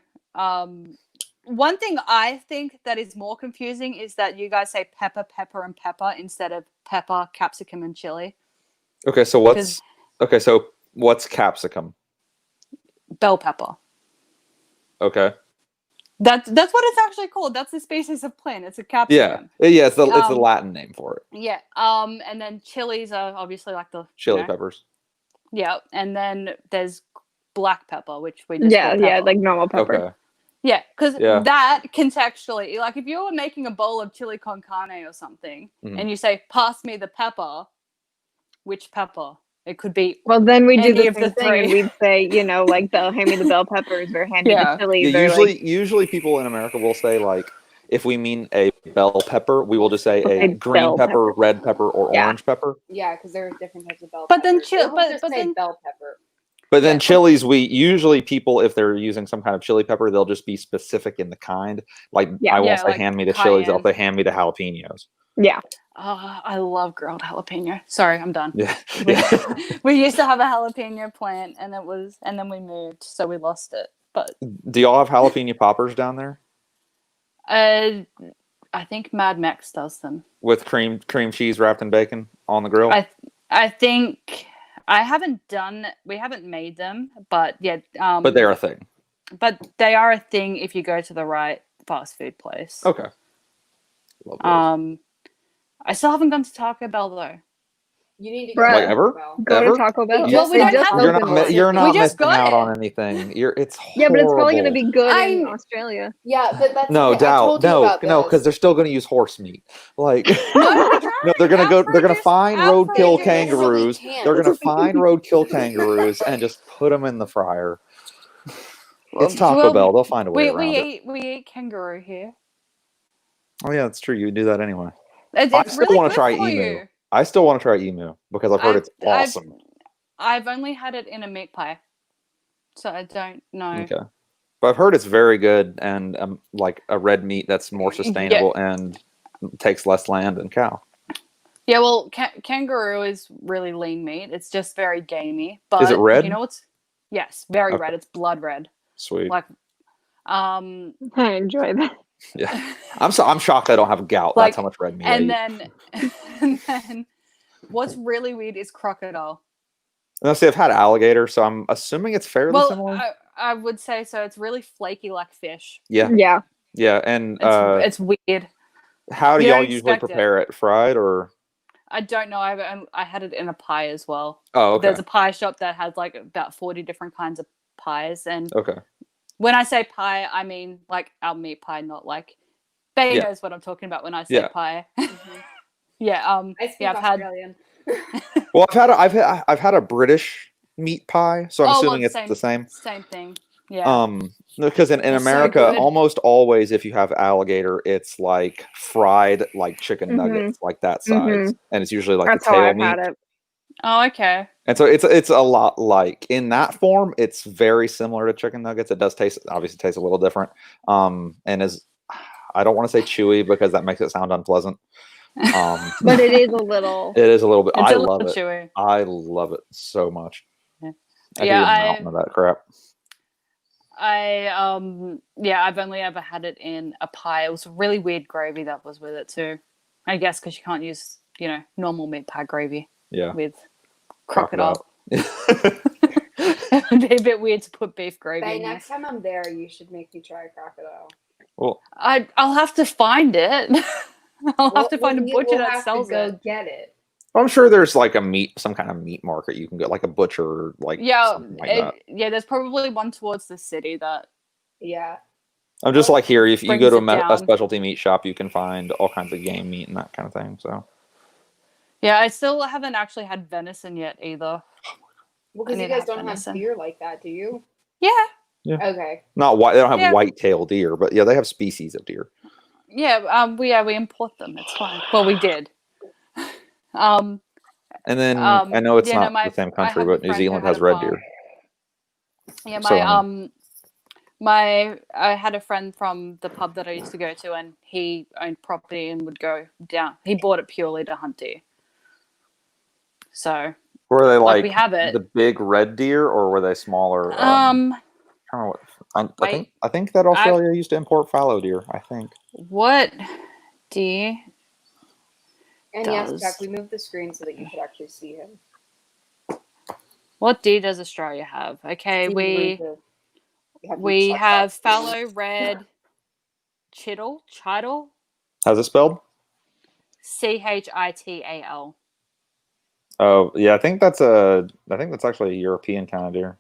one thing I think that is more confusing is that you guys say pepper, pepper, and pepper instead of pepper, capsicum, and chili. Okay, so what's capsicum? Bell pepper. Okay. That's what it's actually called. That's the species of plant. It's a Yeah. capsicum. Yeah, it's the Um, Latin name for it. Yeah. And then chilies are obviously like the Chili you know, peppers. Yeah. And then there's black pepper, which we just Yeah, call yeah, pepper. like normal pepper. Okay. Yeah, because Yeah. that contextually, like if you were making a bowl of chili con carne or something, Mhm. and you say, "Pass me the pepper," which pepper? It could be. Well, then we do Any the of the same thing, and three. we'd say, like the hand me the bell peppers or hand me Yeah. the chilies. Yeah, or usually people in America will say, like, if we mean a bell pepper, we will just say We'll a say green bell pepper, pepper. red pepper, or Yeah. orange pepper. Yeah, because there are different types of bell But then peppers. chill- It will but- just but say then- bell pepper. But then Yeah. chilies, usually people, if they're using some kind of chili pepper, they'll just be specific in the kind. Like, Yeah. I won't Yeah, say like hand me the chilies, I'll cayenne. say hand me the jalapenos. yeah. Oh, I love grilled jalapeno. Sorry, I'm done. Yeah. We, Yeah. we used to have a jalapeno plant, and then we moved, so we lost it. But Do y'all have jalapeno poppers down there I think Mad Max does them. with cream cheese wrapped in bacon on the grill? I think we haven't made them, but yeah. But they're a thing. But they are a thing if you go to the right fast food place. Okay. Love those. I still haven't gone to Taco Bell though. You need to Right. go Like ever? Well. Go Ever? to Taco Bell. Well, we They don't just have- opened one. You're not We just missing got out it. on anything. It's horrible. Yeah, but it's probably going to be good in I- Australia. Yeah, but that's No okay. I doubt. told you No, about no, this. because they're still going to use horse meat. Like, No, no, they're gonna go. They're gonna find roadkill They literally kangaroos. can't. They're gonna find roadkill kangaroos and just put them in the fryer. It's Taco Well, Bell. They'll find a way around it. we eat kangaroo here. Oh yeah, that's true. You do that anyway. It's I still really wanna good try for emu. you. I still want to try emu because I've heard it's awesome. I've only had it in a meat pie, so I don't know. Okay, but I've heard it's very good and like a red meat that's more sustainable and takes less land than cow. Yeah, well, kangaroo is really lean meat. It's just very gamey. But Is it red? You know what's? Yes, very Okay. red. It's blood red. Sweet. Like, I enjoy that. Yeah, I'm shocked I don't have gout. Like, That's how much red meat I and eat. then what's really weird is crocodile. Let's see. I've had alligator, so I'm assuming it's fairly Well, similar. I would say so. It's really flaky like fish. Yeah, Yeah. yeah. And It's weird. how do you y'all don't usually expect it. prepare it? Fried or? I don't know. I had it in a pie as well. Oh, okay. There's a pie shop that has like about 40 different kinds of pies, and Okay. when I say pie, I mean like our meat pie, not like Bay Yeah. knows what I'm talking about when I say Yeah. pie. Mhm. Yeah. I speak Yeah. I've had. Australian. Well, I've had a British meat pie, so I'm assuming it's the same. Same thing. Yeah. Because in They're so America, good. almost always if you have alligator, it's like fried like chicken nuggets, like that size, and it's usually like That's the how tail I've meat. had it. Oh, okay. And so it's a lot like in that form, it's very similar to chicken nuggets. It does obviously taste a little different. And is I don't want to say chewy because that makes it sound unpleasant. But it is a little. It is a little bit. It's I a love little it. chewy. I love it so much. Yeah. I could eat a mountain of that crap. I've only ever had it in a pie. It was a really weird gravy that was with it too. I guess because you can't use, normal meat pie gravy Yeah. with crocodile. Crocodile. It'd be a bit weird to put beef gravy Hey, in next there. time I'm there, you should make me try crocodile. Well, I'll have to find it. I'll have to find a butcher that sells it. Get it. I'm sure there's like some kind of meat market you can go, like a butcher, like something like that. Yeah. There's probably one towards the city that. Yeah. I'm just like here. If you go brings to it a down. specialty meat shop, you can find all kinds of game meat and that kind of thing. So Yeah, I still haven't actually had venison yet either. Well, because I you need to guys have don't venison. have deer like that, do you? Yeah. Okay. not white. They don't have Yeah. white-tailed deer, but yeah, they have species of deer. Yeah. We import them. It's fine. Well, we did. And then I know it's not no, the same I country, have a but New friend who Zealand had has a red farm. deer. Yeah, So, I had a friend from the pub that I used to go to, and he owned property and would go down. He bought it purely to hunt deer. So were they like we have it. the big red deer, or were they smaller? I wait, think that Australia used to import fallow deer. I think. what deer? And Does. yes, Jack, we moved the screen so that you could actually see him. What deer does Australia have? Okay, we have have fallow red chital. How's it spelled? Chital. Oh yeah, I think that's actually a European kind of deer.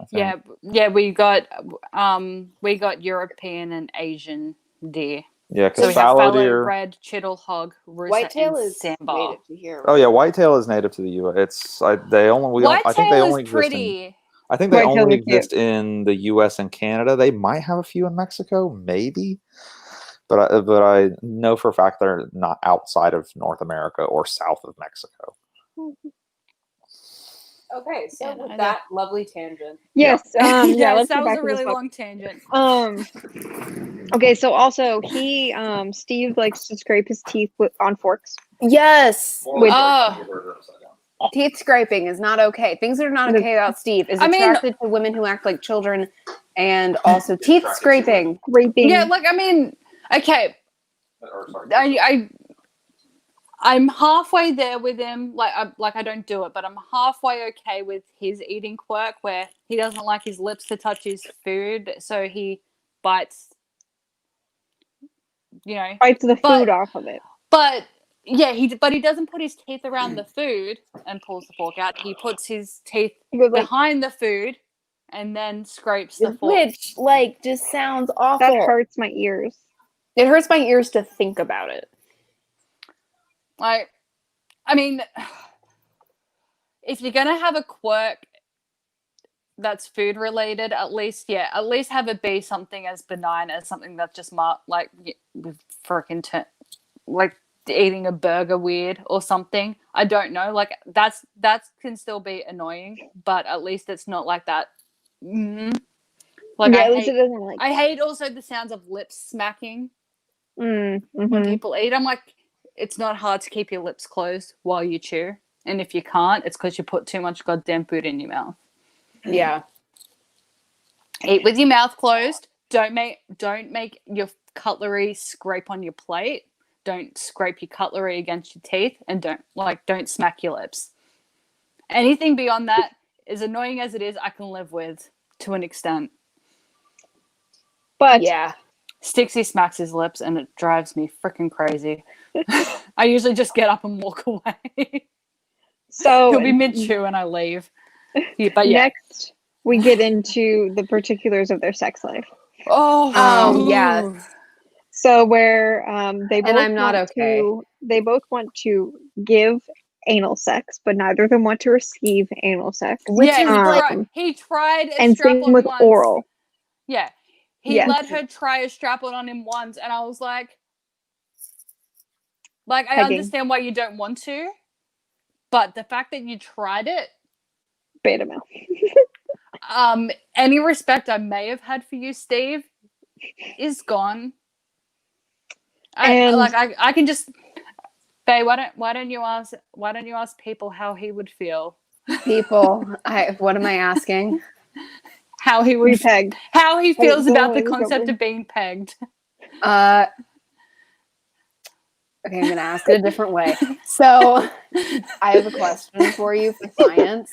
I think. Yeah. We got European and Asian deer. Yeah, So because we have fallow fallow, deer. red, chital, hog, rooster, Whitetail and is sandbar. native to here. Oh yeah, whitetail is native to the U.S. I think they only Whitetail is exist pretty. I think they Whitetails only are cute. exist in the U.S. and Canada. They might have a few in Mexico, maybe, but I know for a fact they're not outside of North America or south of Mexico. Okay, so Yeah, with I that lovely tangent. Yes. Yes, Let's that get was back a to really this long tangent. Okay, so also Steve likes to scrape his teeth on forks. Yes. Which- Teeth scraping is not okay. Things that are not okay about Steve is attracted to women who act like children, and also teeth scraping. Scraping. Yeah, okay. I'm halfway there with him. I don't do it, but I'm halfway okay with his eating quirk where he doesn't like his lips to touch his food, so he bites. Bites the food off of it. But yeah, he doesn't put his teeth around the food and pulls the fork out. He puts his teeth He goes like, behind the food and then scrapes the fork. Which, just sounds awful. that hurts my ears. It hurts my ears to think about it. I mean, if you're gonna have a quirk that's food related, at least have it be something as benign as something that's just eating a burger weird or something. I don't know. That can still be annoying, but at least it's not like that. At least it doesn't like. I hate also the sounds of lips smacking when Mm-hmm. people eat. I'm like, it's not hard to keep your lips closed while you chew, and if you can't, it's because you put too much goddamn food in your mouth. Yeah. Eat with your mouth closed. Don't make your cutlery scrape on your plate. Don't scrape your cutlery against your teeth, and don't smack your lips. Anything beyond that, as annoying as it is, I can live with to an extent. But Yeah. Stixie smacks his lips, and it drives me freaking crazy. I usually just get up and walk away. So He'll be mid-chew and I leave. Yeah, but yeah. next, we get into the particulars of their sex life. Oh, ooh. yes. So where they both I'm not want okay. they both want to give anal sex, but neither of them want to receive anal sex. Which yeah, is like, he tried a And strap same on with once. oral. Yeah. He Yes. let her try a strap on him once, and I was like, I Pegging. understand why you don't want to, but the fact that you tried it, Beta male. any respect I may have had for you, Steve, is gone. I can just, Faye, why don't you ask people how he would feel? people, what am I asking? How he would, Pegged. how he feels don't about the worry, don't concept worry. of being pegged. Okay, I'm going to ask it a different way. So, I have a question for you for science.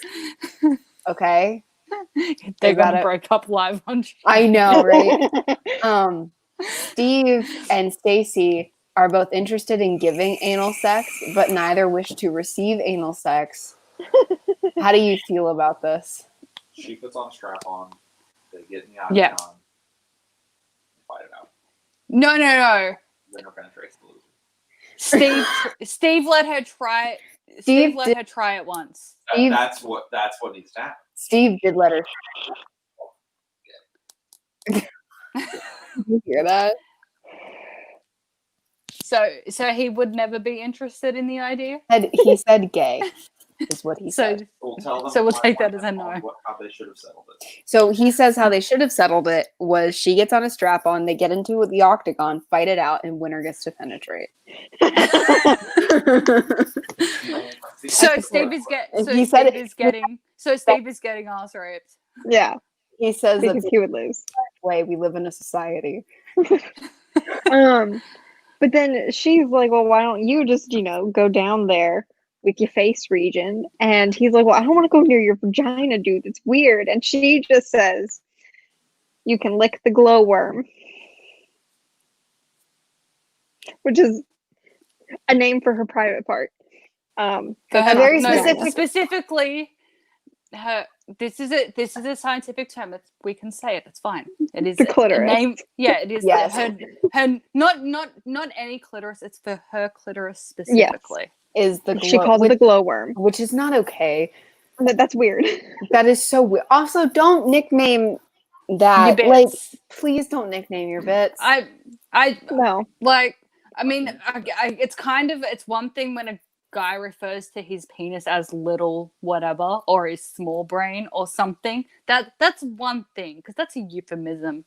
Okay? They're Is that gonna a- break up live on stream. I know, right? Steve and Stacy are both interested in giving anal sex, but neither wish to receive anal sex. How do you feel about this? She puts on a strap on. They get in the Yeah. octagon. Fight it out. No. Then her penetrates the loser. Steve let her try. Steve let her try it once. Steve- That's what needs to happen. Steve did let her. Did you hear that? So he would never be interested in the idea. He said gay, is what he So said. We'll tell them. So we'll why- take why that as a no. How they should have settled it. So he says how they should have settled it was she gets on a strap on, they get into the octagon, fight it out, and winner gets to penetrate. So Steve is getting ass raped. Yeah, He says that's because the he would lose. way we live in a society. But then she's like, well, why don't you just, go down there with your face region? And he's like, well, I don't want to go near your vagina, dude. It's weird. And she just says, you can lick the glowworm, which is a name for her private part. very specific- Specifically, this is a scientific term. We can say it. It's fine. It is The clitoris. a name. Yeah, it is. Yes. Her not any clitoris. It's for her clitoris specifically. Is the She calls it the glowworm. which is not okay. That's weird. That is so weird. Also, don't nickname that. Your Like, bits. please don't nickname your bits. No. I mean, it's one thing when a guy refers to his penis as little whatever or his small brain or something. That's one thing because that's a euphemism.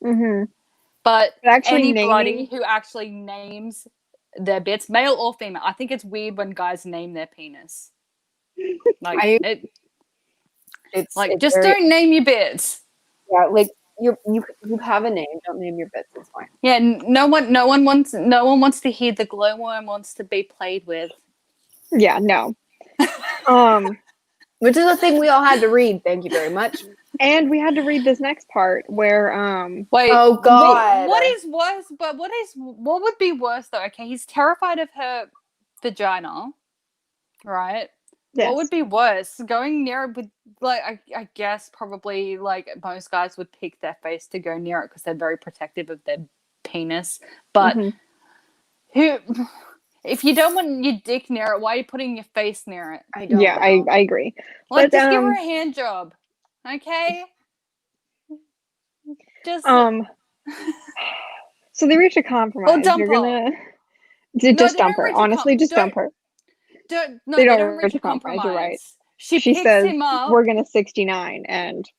Mm-hmm. But Actually anybody who actually names their bits, male or female, I think it's weird when guys name their penis. It's Just very- don't name your bits. Yeah, like you have a name. Don't name your bits. It's fine. Yeah, no one wants to hear the glowworm wants to be played with. Yeah, no. Which is a thing we all had to read. Thank you very much. And we had to read this next part where Wait, Oh, God. what is worse? But what would be worse though? Okay, he's terrified of her vagina, right? yes. What would be worse? Going near it with I guess probably most guys would pick their face to go near it because they're very protective of their penis. But if you don't want your dick near it, why are you putting your face near it? I don't. Yeah, know. I agree. Just But, give her a hand job, okay? Just so they reach a compromise. Or dump You're her. gonna No, just they dump don't her. reach a Honestly, just don't- dump her. they They don't don't reach reach a a compromise, you're right. She She picks says him up. we're gonna 69 and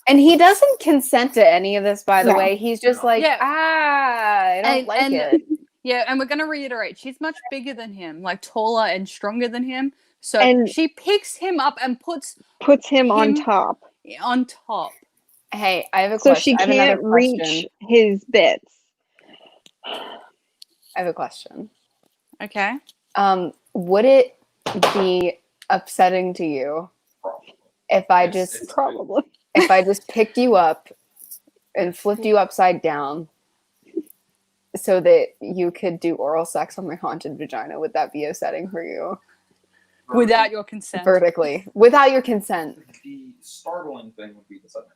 And he doesn't consent to any of this, by the No. way. He's just like, Yeah. I don't like it. Yeah, and we're gonna reiterate, she's much bigger than him, taller and stronger than him. So And- she picks him up and puts puts him on Him- top. on top. Hey, I have a So question. she I have another can't reach question. his bits. I have a question. Okay. Would it be upsetting to you if I just Probably. if I just picked you up and flipped you upside down so that you could do oral sex on my haunted vagina. Would that be a setting for you? Without your consent. Vertically, without your consent. The startling thing would be the sudden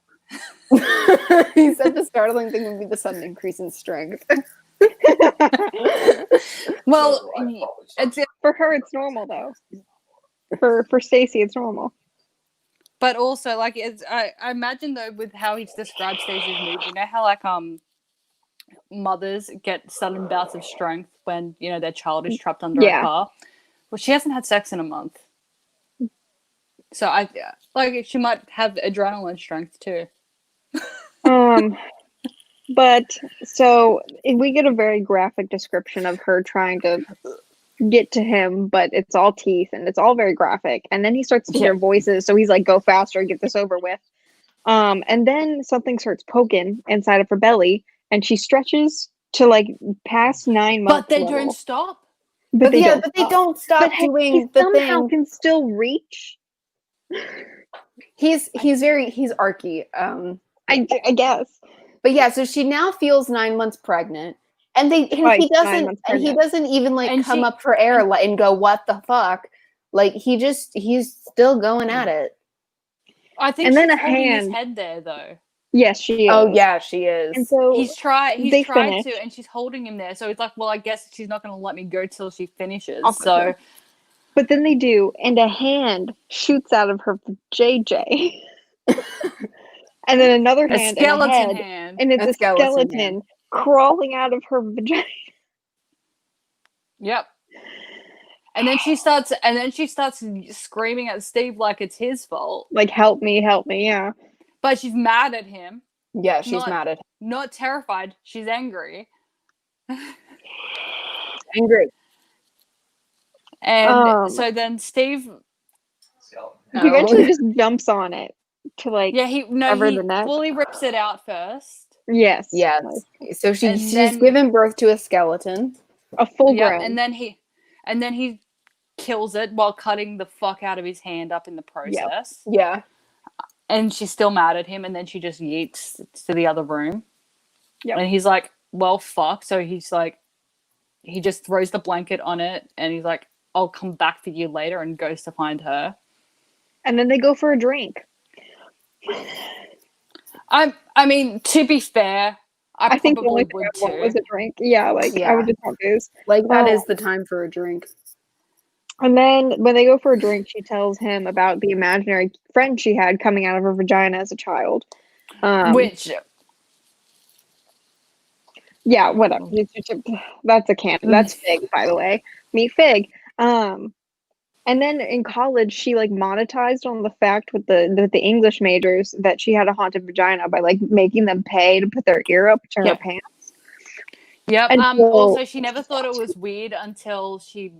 increase. He said the startling thing would be the sudden increase in strength. Well, So I'd probably start it's, For her, it's normal though. For Stacy, it's normal. but also like it's. I imagine though with how he's described Stacey's mood. You know how like mothers get sudden bouts of strength when their child is trapped under a Yeah. car. Well, she hasn't had sex in a month, so I like she might have adrenaline strength too. But so we get a very graphic description of her trying to get to him, but it's all teeth and it's all very graphic. And then he starts to hear voices, so he's like, "Go faster, get this over with." And then something starts poking inside of her belly, and she stretches to like past 9 months. But they level. don't stop. But they stop. don't stop But he doing the somehow thing. can still reach. He's arky. I guess. But yeah, so she now feels 9 months pregnant, and he Twice 9 doesn't months and he pregnant. doesn't even like And come she- up for air and go, "What the fuck?" Like he's still going at it. I think And then she's a holding his hand. head there though. Yes, she is. Oh yeah, she is. And so He's tried they to, finish. and she's holding him there. So it's like, well, I guess she's not going to let me go till she finishes. I'll put So her. But then they do, and a hand shoots out of her JJ. And then another a hand skeleton and a head, hand. and it's A a skeleton skeleton hand. crawling out of her vagina. Yep. And then she starts screaming at Steve like it's his fault. Like, help me, yeah. But she's mad at him. Yeah, she's Not- mad at him. Not terrified. She's angry. Angry. And so then Steve, skeleton. He eventually Oh. just jumps on it to like, he Cover the neck. fully rips it out first. yes. Yes. So And she's then- given birth to a skeleton. A full Yeah, grown. and then he kills it while cutting the fuck out of his hand up in the process. Yeah. And she's still mad at him, and then she just yeets to the other room. Yep. And he's like, well, fuck. So he's like, he just throws the blanket on it, and he's like, I'll come back for you later, and goes to find her. And then they go for a drink. I mean, to be fair, I think the probably only thing would I want too. was a drink. Yeah, like Yeah. I would just want booze. Like that Oh. is the time for a drink. And then when they go for a drink, she tells him about the imaginary friend she had coming out of her vagina as a child. Which, Yeah, whatever. That's a canon. That's Fig, by the way. Meet Fig. And then in college, she like monetized on the fact with the English majors that she had a haunted vagina by like making them pay to put their ear up to her Yep. pants. yep. And so- Also, she never thought it was weird until she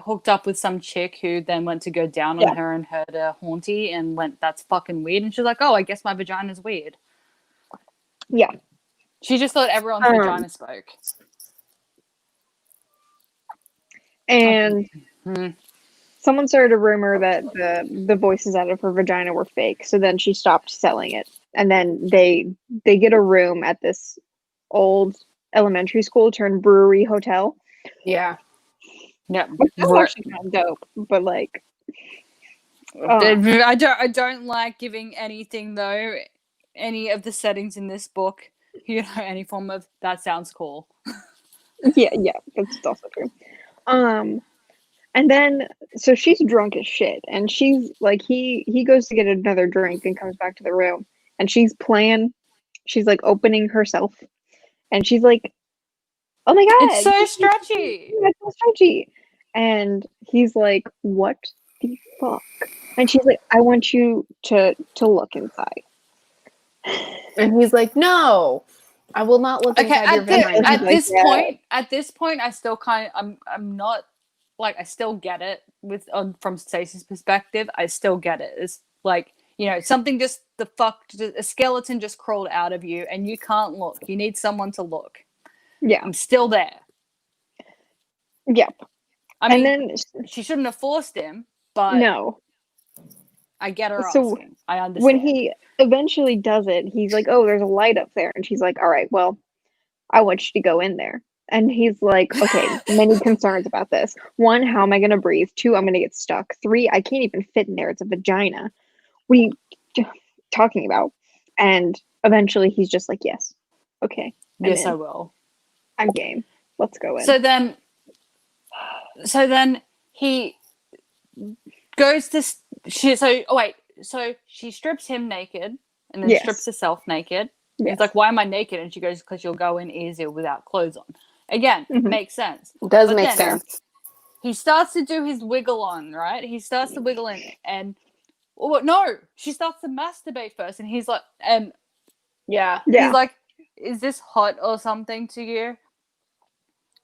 hooked up with some chick who then went to go down on Yeah. her and heard a haunty and went, that's fucking weird. And she's like, oh, I guess my vagina's weird. Yeah. She just thought everyone's vagina spoke. And Hmm. someone started a rumor that the voices out of her vagina were fake. So then she stopped selling it. And then they get a room at this old elementary school turned brewery hotel. Yeah. Yep. Which is actually kind of dope. But like I don't like giving anything though, any of the settings in this book, any form of that sounds cool. yeah, that's also true. And then so she's drunk as shit, and she's like he goes to get another drink and comes back to the room, and she's like opening herself, and she's like, oh my god, It's so stretchy. It's so stretchy. And he's like, what the fuck? And she's like, I want you to look inside. And he's like, no, I will not look Okay, inside your vagina. at this point, I still I'm not like, I still get it from Stacey's perspective. I still get it. It's like, something a skeleton just crawled out of you and you can't look. You need someone to look. Yeah. I'm still there. Yep. I mean, And then she shouldn't have forced him, but no. I get her So, asking. I understand. When he eventually does it, he's like, oh, there's a light up there. And she's like, all right, well, I want you to go in there. And he's like, okay, many concerns about this. 1, how am I going to breathe? 2, I'm going to get stuck. 3, I can't even fit in there. It's a vagina. What are you talking about? And eventually he's just like, yes. Okay. Yes, I will. I'm game. Let's go in. So then he goes to so she strips him naked and then Yes. strips herself naked. Yes. He's like, why am I naked? And she goes, because you'll go in easier without clothes on. Again, Mhm. makes sense. Does But make then sense. He starts to do his wiggle on, right? He starts to wiggle in, and no, she starts to masturbate first, and he's like, Yeah. Yeah. he's like, is this hot or something to you?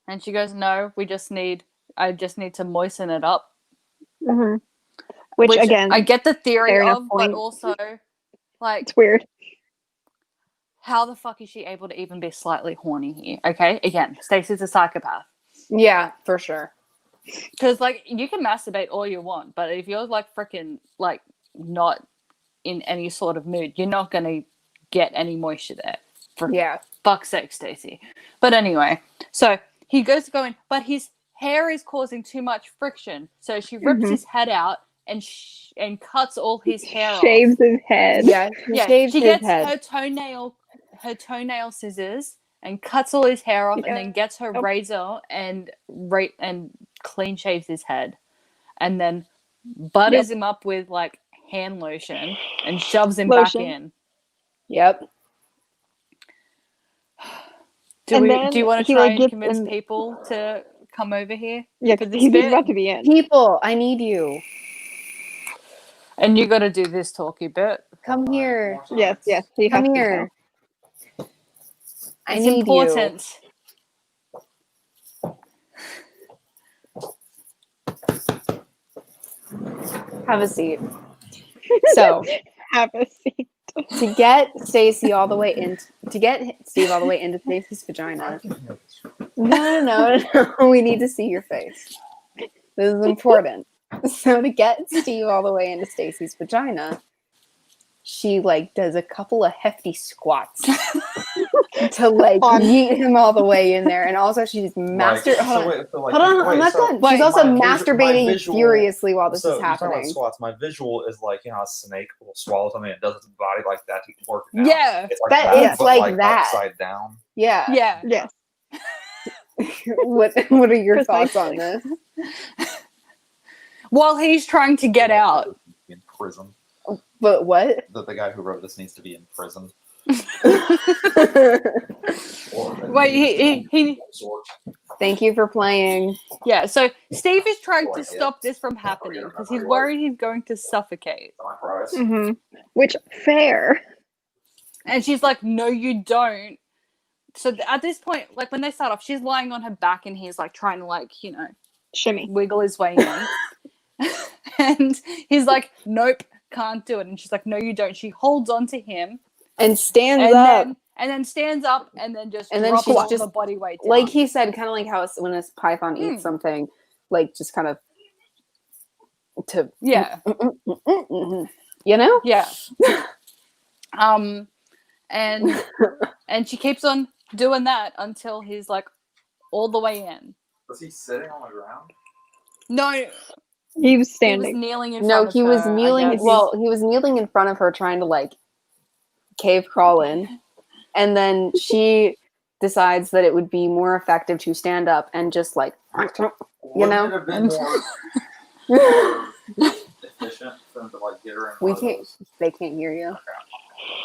And she goes, no, I just need to moisten it up. Mhm. Which again, I get the theory fair enough of, point. but also, like, it's weird. how the fuck is she able to even be slightly horny here? Okay, again, Stacey's a psychopath. Yeah, for sure. Because, like, you can masturbate all you want, but if you're, like, freaking, like, not in any sort of mood, you're not going to get any moisture there. For Yeah. fuck's sake, Stacey. But anyway, so he goes to go in, but his hair is causing too much friction. So she rips Mhm. his head out and cuts all his hair Shaves off. his head. Yeah. Yeah, Shaves she his gets head. her toenail scissors and cuts all his hair off, Yeah. and then gets her Yep. razor and clean shaves his head, and then butters him up with like hand lotion and shoves him back Lotion. in. Yep. Do And you then want to he, try like, and gets convince in- people to come over here? Yeah, For this he's bit? about to be in. People, I need you. And you got to do this talky bit. Come here. Yes, yes. He has Come to here. I It's need important. you. Have a seat. So, Have a seat. to get Stacey all the way in, to get Steve all the way into Stacey's vagina. No. We need to see your face. This is important. So to get Steve all the way into Stacey's vagina, she like does a couple of hefty squats to like yeet him all the way in there, and also she's hold on, I'm not done. She's also masturbating furiously while this is happening. Squats. My visual is like, you know, a snake will swallow something and it does its body like that to work it out. Yeah. It's like That that, is but like that. upside down. Yeah. Yeah. Yes. What are your Precisely. thoughts on this? While he's trying to get out. In prison. But what? The guy who wrote this needs to be in prison. Wait, he Thank you for playing. yeah, so Steve is trying to stop this from happening because he's worried he's going to suffocate. Mm-hmm. Which, fair. And she's like, no, you don't. So at this point, like when they start off, she's lying on her back and he's like trying to like, you know, Shimmy. wiggle his way in. And he's like, nope, can't do it. And she's like, no, you don't. She holds on to him And stands and up. then stands up and then just And then drops she's all just, the body weight down. like he said, kind of like how when a python eats something, like just kind of to yeah. you know? Yeah. And she keeps on doing that until he's like all the way in. Was he sitting on the ground? No, He was he was standing. kneeling in front No, of he her, was I kneeling. guess. Well, he was kneeling in front of her, trying to like cave crawl in, and then she decides that it would be more effective to stand up and just like, you know. Wouldn't it have been more efficient for them to like get her in? We one of can't. those? They can't hear you.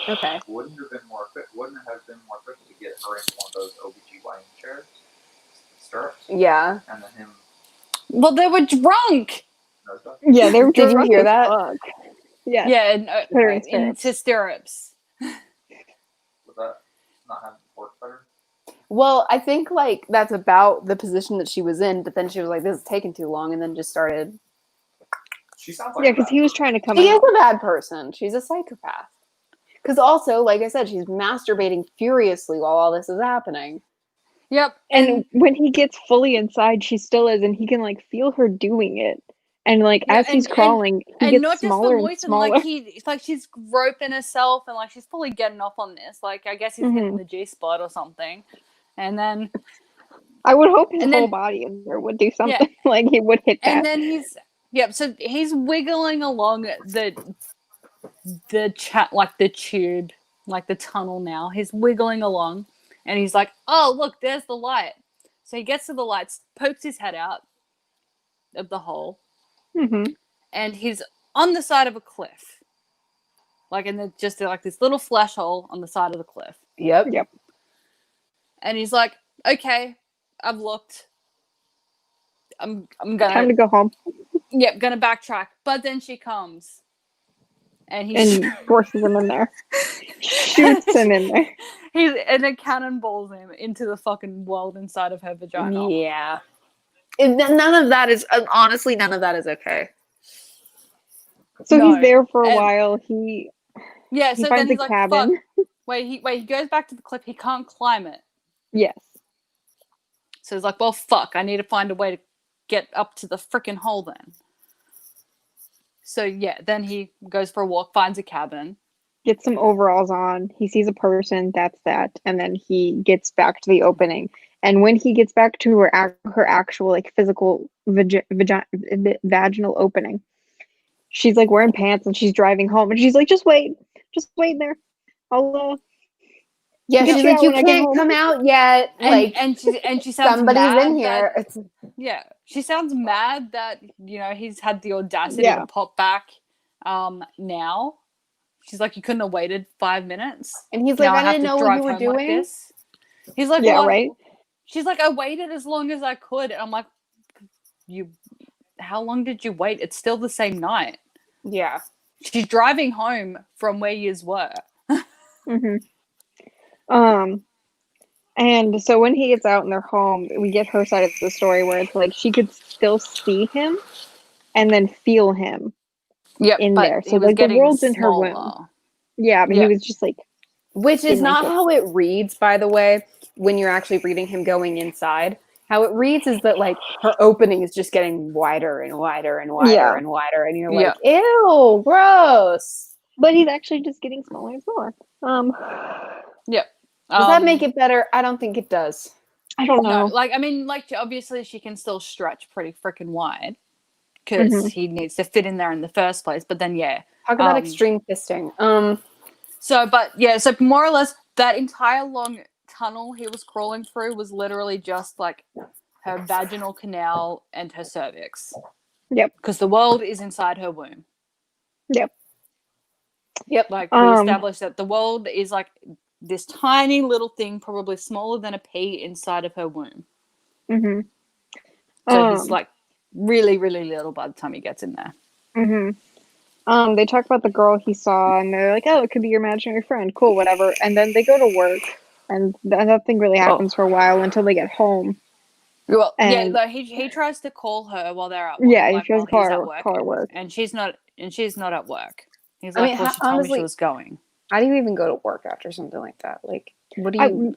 Okay. Wouldn't it have been more efficient to get her in one of those OBGYN chairs, stirrups, Yeah. and then him? Well, they were drunk. No stuff? Yeah, they were Did you drunk hear as that? fuck. Yeah. Yeah, and, Put her in into stirrups. Would that not have worked better? Well, I think like that's about the position that she was in, but then she was like, "This is taking too long," and then just started. She sounds like Yeah, because he was trying to come She is out. a bad person. She's a psychopath. Because also, like I said, she's masturbating furiously while all this is happening. Yep. And when he gets fully inside, she still is, and he can like feel her doing it. And like Yeah, as he's crawling, he and gets not just smaller for and Moisten, smaller. like it's like she's groping herself and like she's fully getting off on this. Like I guess he's hitting the G spot or something. And then I would hope his And whole then- body in there would do something. Like he would hit that. and then so he's wiggling along the chat, like the tube, like the tunnel now. He's wiggling along and he's like, oh, look, there's the light. So he gets to the lights, pokes his head out of the hole, Mhm. and he's on the side of a cliff. Like, and just like this little flash hole on the side of the cliff. Yep. Yep. And he's like, okay, I've looked. I'm Time gonna to go home. gonna backtrack. But then she comes. And And forces him in there. Shoots him in there. and then cannonballs him into the fucking world inside of her vagina. Yeah. None of that is honestly none of that is okay. So No. he's there for a And- while. He Yeah, so then finds a he's like, cabin. fuck. Wait, he goes back to the cliff. He can't climb it. Yes. So he's like, well, fuck. I need to find a way to get up to the freaking hole then. So yeah, then he goes for a walk, finds a cabin. Gets some overalls on. He sees a person. That's that. And then he gets back to the opening. And when he gets back to her actual like physical vaginal opening, she's like wearing pants and she's driving home. And she's like, just wait there. I'll Yeah, Get she's you like, out you when I get can't home." come out yet. Like, And she sounds somebody's mad in here. that- yeah, she sounds mad that he's had the audacity Yeah. to pop back now. She's like, you couldn't have waited 5 minutes. And he's Now like, I have didn't to know what drive you were home like doing. this. He's like, yeah, well, right. She's like, I waited as long as I could. And I'm like, how long did you wait? It's still the same night. Yeah. She's driving home from where yous were. Mm-hmm. And so when he gets out and they're home, we get her side of the story where it's like she could still see him and then feel him Yep, in but there. he So was like the getting world's in her womb. smaller. Yeah, but Yeah. he was just like Which is Didn't not like it. how it reads, by the way, when you're actually reading him going inside. How it reads is that like her opening is just getting wider and wider and wider Yeah. and wider, and you're Yeah. like, ew, gross. but he's actually just getting smaller and smaller. Yep. Does that make it better? I don't think it does. I don't No, know. like, I mean, like, obviously she can still stretch pretty freaking wide because Mhm. he needs to fit in there in the first place. But then, yeah. Talk about Um, extreme fisting. So more or less that entire long tunnel he was crawling through was literally just like her vaginal canal and her cervix. Yep. Because the world is inside her womb. Yep. Like, we established that the world is like this tiny little thing, probably smaller than a pea inside of her womb. Mm-hmm. So he's like really, really little by the time he gets in there. Mm-hmm. They talk about the girl he saw, and they're like, "Oh, it could be your imaginary friend. Cool, whatever." And then they go to work, and nothing really happens for a while until they get home. Well, yeah, And- like, he tries to call her while they're at work. Yeah, like, he tries while to call he's her- at work, call her work. and she's not at work. He's I like, mean, well, she told me honestly- she was going. How do you even go to work after something like that? Like, what do you?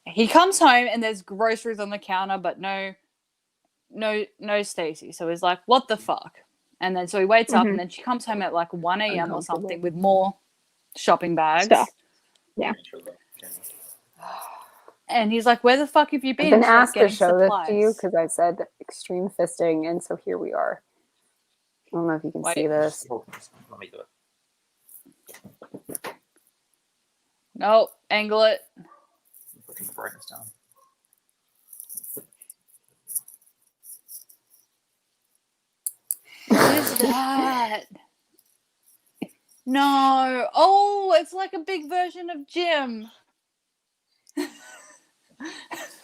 He comes home and there's groceries on the counter, but no Stacy. So he's like, what the fuck? And then so he waits up, Mhm. and then she comes home at like 1 a.m. or Uncomfortable. something with more shopping bags. Stuff. And he's like, where the fuck have you been? I've been She's like, asked to "Getting show supplies." this to you because I said extreme fisting, and so here we are. I don't know if you can Wait. see this. Let me do it. No, angle it. Putting the brightness down. What is that? No. Oh, it's like a big version of Jim.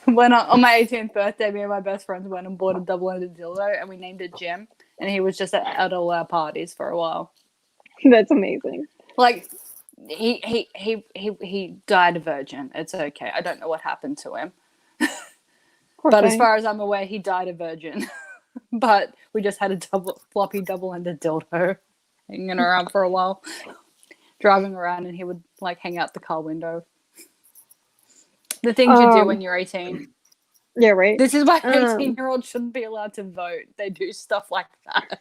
When on my 18th birthday, me and my best friends went and bought a double-ended dildo, and we named it Jim. And he was just at all our parties for a while. That's amazing. Like, he died a virgin. It's okay. I don't know what happened to him, Poor but as thing. far as I'm aware, he died a virgin. But we just had a floppy double-ended dildo hanging around for a while, driving around, and he would like hang out the car window. The things you do when you're 18. Yeah, right. This is why Um. 18-year-olds shouldn't be allowed to vote. They do stuff like that.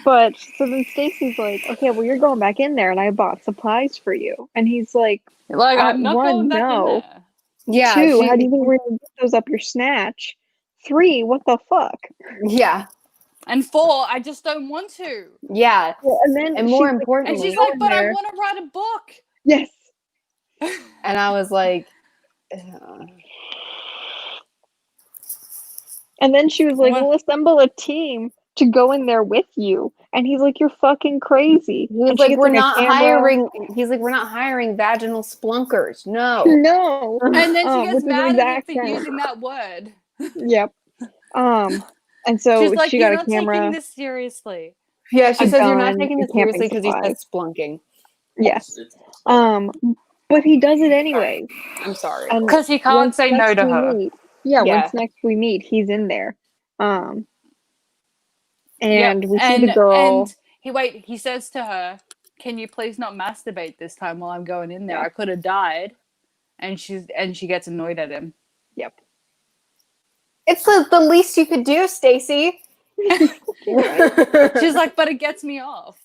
But so then Stacy's like, okay, well, you're going back in there, and I bought supplies for you. And he's like, Like, I'm not one, going back in no. there. Yeah, 2, how do you think we're gonna get those up your snatch? 3, what the fuck? yeah, And 4, I just don't want to. yeah. Well, and then And more she's like, And importantly, she's like, in but I there. want to write a book. yes. and I was like, "Ugh." And then she was like, What? we'll assemble a team to go in there with you. And he's like, you're fucking crazy. he was And she like, gets, we're a not camera. hiring. He's like, we're not hiring vaginal splunkers. No. No. And then she gets Which is the mad at him exact for same. using that word. Yep. And so She's like, she you're got a not camera. taking this seriously. Yeah, she A says you're not gun, taking and this seriously camping because he said supplies. splunking. Yes. But he does it anyway. I'm sorry. And Because he can't once say no next to we her. meet, Yeah. once next we meet, he's in there. And Yep. we see the girl. And he says to her, can you please not masturbate this time while I'm going in there? Yeah. I could have died. And she gets annoyed at him. Yep. It's the least you could do, Stacy. She's like, but it gets me off.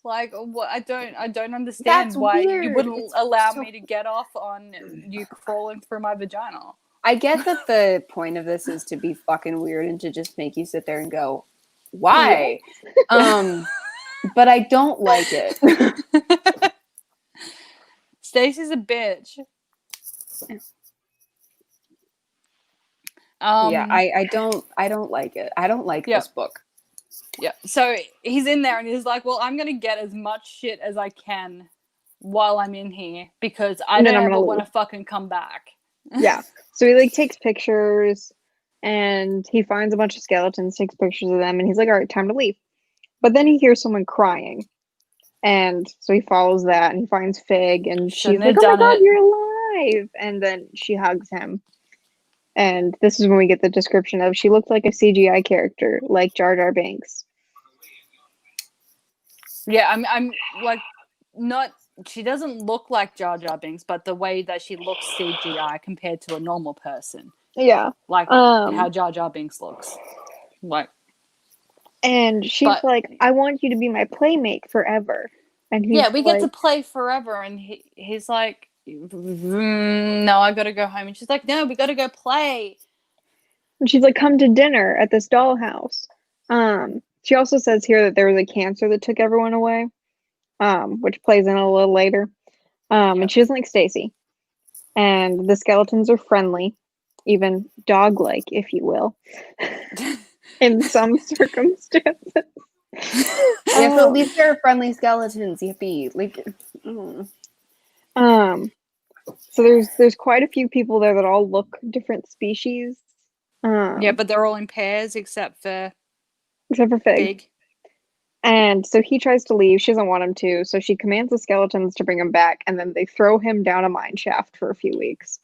Like, what? I don't understand That's why you weird. wouldn't It's allow so- me to get off on you crawling through my vagina. I get that the point of this is to be fucking weird and to just make you sit there and go, why? But I don't like it. Stacy's a bitch. Yeah, I don't like it. I don't like Yeah. this book. Yeah. So he's in there and he's like, well, I'm going to get as much shit as I can while I'm in here because I And then don't I'm ever gonna want to leave. fucking come back. Yeah. So he like takes pictures and he finds a bunch of skeletons, takes pictures of them, and he's like, all right, time to leave. But then he hears someone crying. And so he follows that and he finds Fig and Shouldn't she's like, have oh my done god, it. you're alive. And then she hugs him. And this is when we get the description of she looked like a CGI character, like Jar Jar Binks. Yeah, I'm like, not, she doesn't look like Jar Jar Binks, but the way that she looks CGI compared to a normal person. Yeah. Like how Jar Jar Binks looks. Like, And she's But- like, I want you to be my playmate forever. And he's yeah, we like, get to play forever. And he's like, no, I got to go home. And she's like, no, we got to go play. and she's like, come to dinner at this dollhouse. She also says here that there was a cancer that took everyone away, which plays in a little later. And she doesn't like Stacy. And the skeletons are friendly, even dog-like, if you will, in some circumstances. Yeah, so at least they're friendly skeletons. Yippee! Like, So there's quite a few people there that all look different species. Yeah, but they're all in pairs except for except for Fig. Big. And so he tries to leave. She doesn't want him to. So she commands the skeletons to bring him back, and then they throw him down a mine shaft for a few weeks.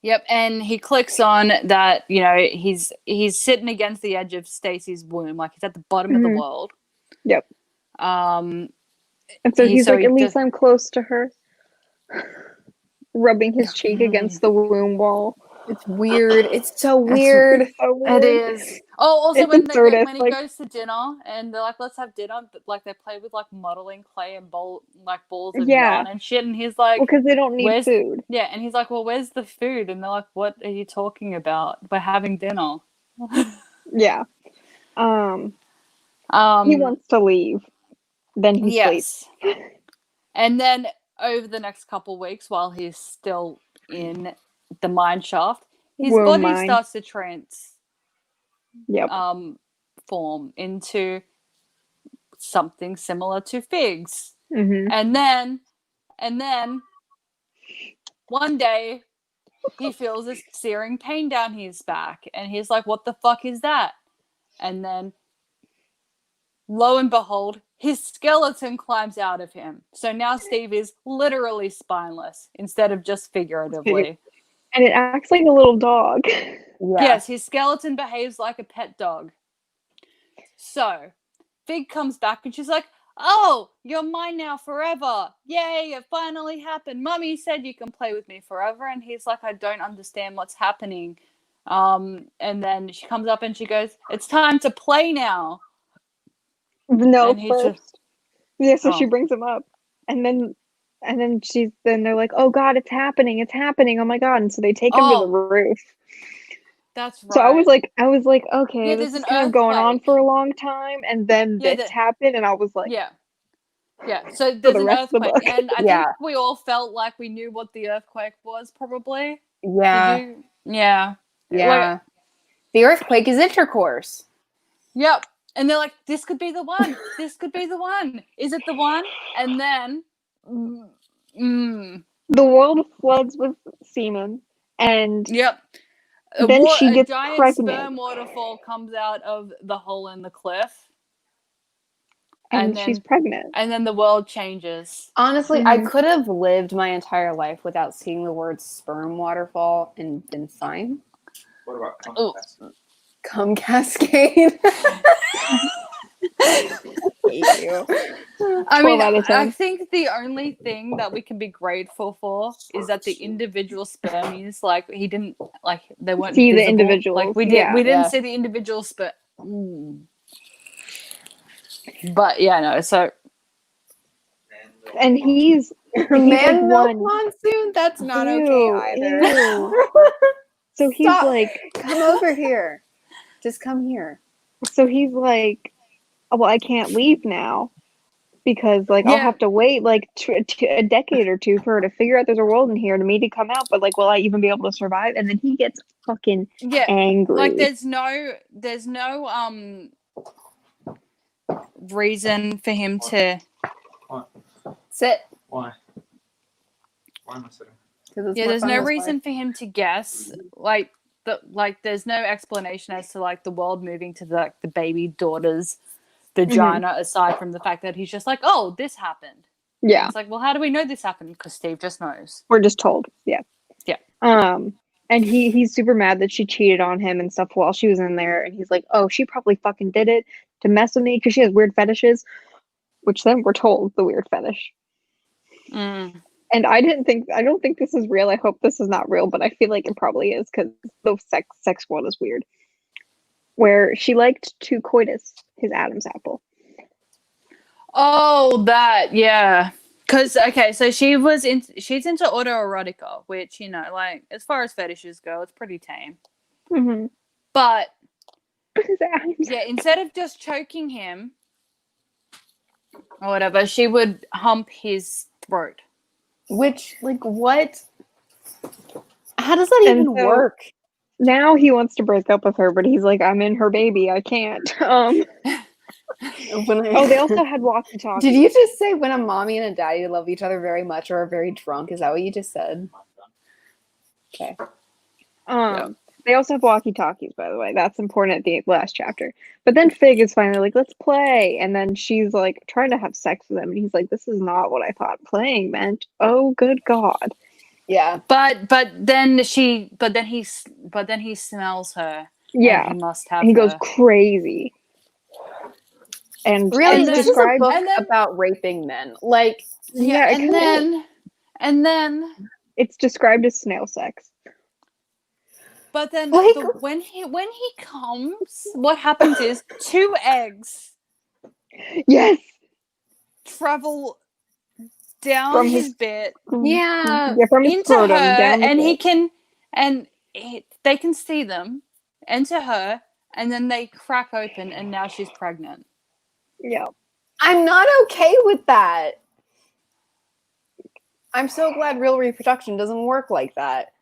Yep, and he clicks on that, you know, he's sitting against the edge of Stacy's womb, like he's at the bottom of the world. Yep. Um, And so he's like, he at least just- I'm close to her. Rubbing his cheek against the womb wall. it's weird. It's so weird. So weird. It is. Oh, also It's when absurd, when he like- goes to dinner and they're like, let's have dinner, but like they play with like modeling clay and balls of Yeah. yarn and shit, and he's like, Because they don't need where's- food. yeah, and he's like, well, where's the food? And they're like, what are you talking about? We're having dinner. Yeah. He wants to leave. Then he sleeps. Yes. And then over the next couple weeks, while he's still in the mine shaft, his Womb body mine. starts to Yep. form into something similar to Fig's. hmm And then one day he feels this searing pain down his back and he's like, what the fuck is that? And then lo and behold, his skeleton climbs out of him. So now Steve is literally spineless instead of just figuratively. And it acts like a little dog. Yeah. Yes, his skeleton behaves like a pet dog. So Fig comes back and she's like, oh, you're mine now forever. Yay, it finally happened. Mummy said you can play with me forever. And he's like, I don't understand what's happening. And then she comes up and she goes, it's time to play now. No, And he first. just Yeah, so she Oh. brings him up, and then they're like, "Oh God, it's happening! It's happening! Oh my God!" And so they take him to the Oh, roof. that's So right. I was like, okay, Yeah, this there's is an kind of going on earthquake. for a long time, and then Yeah, this happened, and I was like, yeah. So for there's the an rest of the earthquake, book. and I Yeah. think we all felt like we knew what the earthquake was. Probably. Yeah. Did you? Yeah. Yeah. Like, The earthquake is intercourse. yep. And they're like, "This could be the one. This could be the one. Is it the one?" And then, The world floods with semen, and yep. then she A gets giant pregnant, sperm waterfall comes out of the hole in the cliff, and she's pregnant. and then the world changes. Honestly, I Mhm. could have lived my entire life without seeing the word sperm waterfall and been fine. What about Ooh. Cum cascade. Hate you. I 12 mean, out of 10. I think the only thing that we can be grateful for is that the individual spermies, like he didn't, like they weren't See the visible. individuals, Like we yeah. didn't Yeah. see the individual But yeah, no. So And he's Man like milk one. monsoon? That's not okay Ew, either. ew. So he's Stop. like, Come over here. Just come here. oh, well, I can't leave now because like I'll yeah, have to wait like a decade or two for her to figure out there's a world in here to me to come out. But like, will I even be able to survive? And then he gets fucking yeah. angry. Like there's no reason for him to. Sit. Why? Why am I sitting? Yeah, there's no reason for him to guess. Like there's no explanation as to like the world moving to the baby daughter's vagina aside from the fact that he's just like, oh, this happened. Yeah, It's like, well, how do we know this happened? Because Steve just knows. we're just told. Yeah. Yeah. And he's super mad that she cheated on him and stuff while she was in there. And he's like, oh, she probably fucking did it to mess with me because she has weird fetishes, which then we're told the weird fetish. And I don't think this is real. I hope this is not real, but I feel like it probably is because the sex world is weird. Where she liked to coitus his Adam's apple. Oh, that, yeah. Because, okay, so she's into autoerotica, which, you know, like, as far as fetishes go, it's pretty tame. Mm-hmm. But, His Adam's yeah, instead of just choking him or whatever, she would hump his throat. Which, like, what? How does that even work? Now he wants to break up with her, but he's like, I'm in her baby. I can't. They also had walkie-talkies. Did you just say when a mommy and a daddy love each other very much or are very drunk? Is that what you just said? Okay. They also have walkie-talkies, by the way. That's important at the last chapter. But then Fig is finally like, let's play. And then she's like trying to have sex with him. And he's like, this is not what I thought playing meant. Oh, good God. Yeah. But then he smells her. Yeah. And he must have And he her. goes crazy. And really, it's this described is a book about raping men. Like, yeah, and then it's described as snail sex. But then like, when he comes, what happens is 2 eggs Yes. travel down From his bit from his into scrotum, her, down the and pit. they can see them into her, and then they crack open, and now she's pregnant. Yeah. I'm not okay with that. I'm so glad real reproduction doesn't work like that.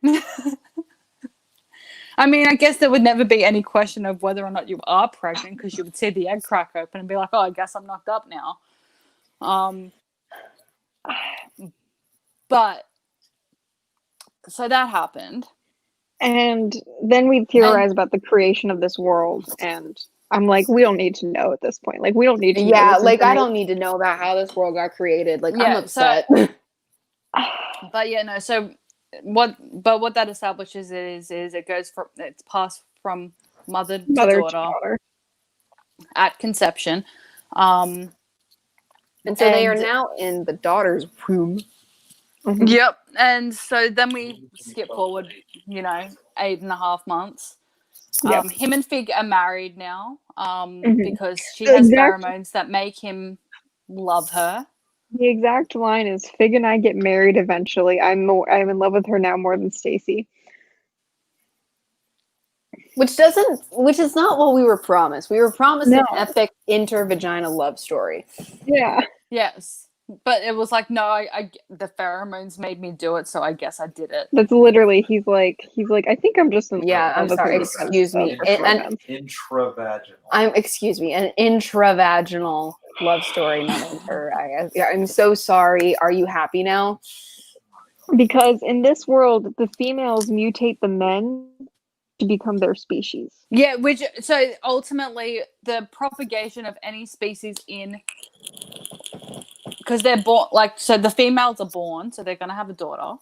I mean, I guess there would never be any question of whether or not you are pregnant because you would see the egg crack open and be like, oh, I guess I'm knocked up now. But so that happened. And then we theorize about the creation of this world, and I'm like, we don't need to know at this point. Like, we don't need to know. Yeah, this like, I don't need to know about how this world got created. Like, Yeah, I'm upset. But yeah, no, so what that establishes is it's passed from mother to daughter at conception. And so they are now in the daughter's womb. Mhm. Yep. And so then we skip forward, 8.5 months. Yep. Him and Fig are married now. because she The has exact- pheromones that make him love her. The exact line is, "Fig and I get married eventually. I'm in love with her now more than Stacy." Which is not what we were promised. We were promised No. an epic inter-vagina love story. Yeah. Yes, but it was like, no, the pheromones made me do it, so I guess I did it. That's literally, he's like, I think I'm just in Yeah, love I'm with sorry, her because excuse me. of her And- Intravaginal. Excuse me, an intravaginal love story, not inter. I'm so sorry. Are you happy now? Because in this world, the females mutate the men to become their species. Yeah, so ultimately the propagation of any species because they're born, like, so the females are born, so they're gonna have a daughter.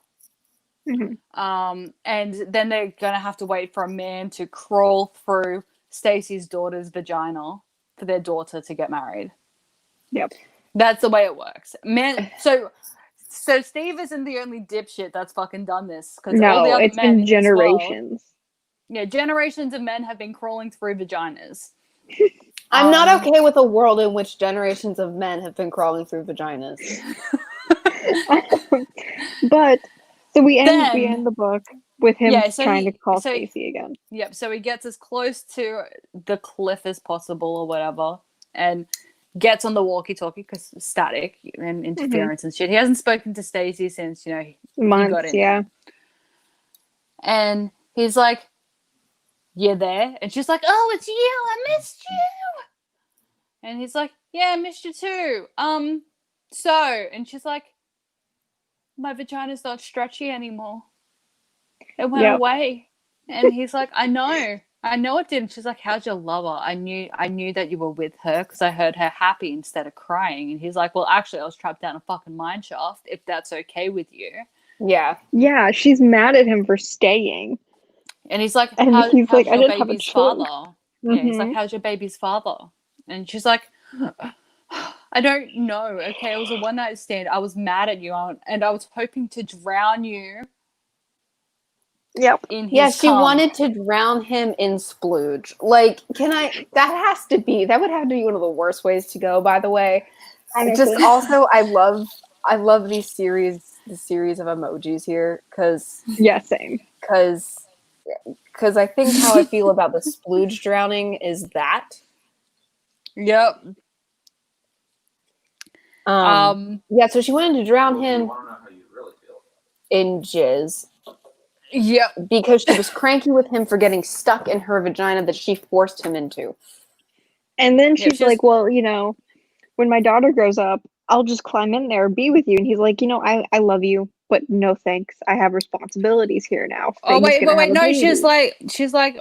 Mhm. And then they're gonna have to wait for a man to crawl through Stacy's daughter's vagina for their daughter to get married. Yep. That's the way it works. Men, so Steve isn't the only dipshit that's fucking done this, because all the No, other it's men been in this world, generations. yeah, generations of men have been crawling through vaginas. I'm not okay with a world in which generations of men have been crawling through vaginas. But so we Then- end the book with him Yeah, so trying he- to call so- Stacy again. Yep, so he gets as close to the cliff as possible or whatever, and gets on the walkie-talkie because static and interference and shit. He hasn't spoken to Stacy since, he Months, got in yeah. there. And he's like, "You there?" And she's like, "Oh, it's you. I missed you." And he's like, "Yeah, I missed you too. And she's like, "My vagina's not stretchy anymore. It went Yep. away." And he's like, I know it didn't. She's like, "How'd you love her? I knew that you were with her because I heard her happy instead of crying." And he's like, "Well, actually, I was trapped down a fucking mine shaft, if that's okay with you." Yeah. Yeah, she's mad at him for staying. And he's like, And he's how's like, "I your didn't have a baby's choice." father? Yeah, he's like, Mhm. "How's your baby's father?" And she's like, "I don't know. Okay, it was a one-night stand. I was mad at you, and I was hoping to drown you Yep. in his Yeah, she cum." wanted to drown him in splooge. Like, that would have to be one of the worst ways to go, by the way. Honestly. Just also, I love the series of emojis here because Yeah, same. I think how I feel about the splooge drowning is that. Yep. Yeah, so she wanted to drown him I want to know how you really feel. in jizz Yep. because she was cranky with him for getting stuck in her vagina that she forced him into. And then Yeah, she's she's- like, "Well, when my daughter grows up, I'll just climb in there and be with you." And he's like, "I love you, but no thanks. I have responsibilities here now." Oh, Fig's wait. gonna have a No, baby." she's like,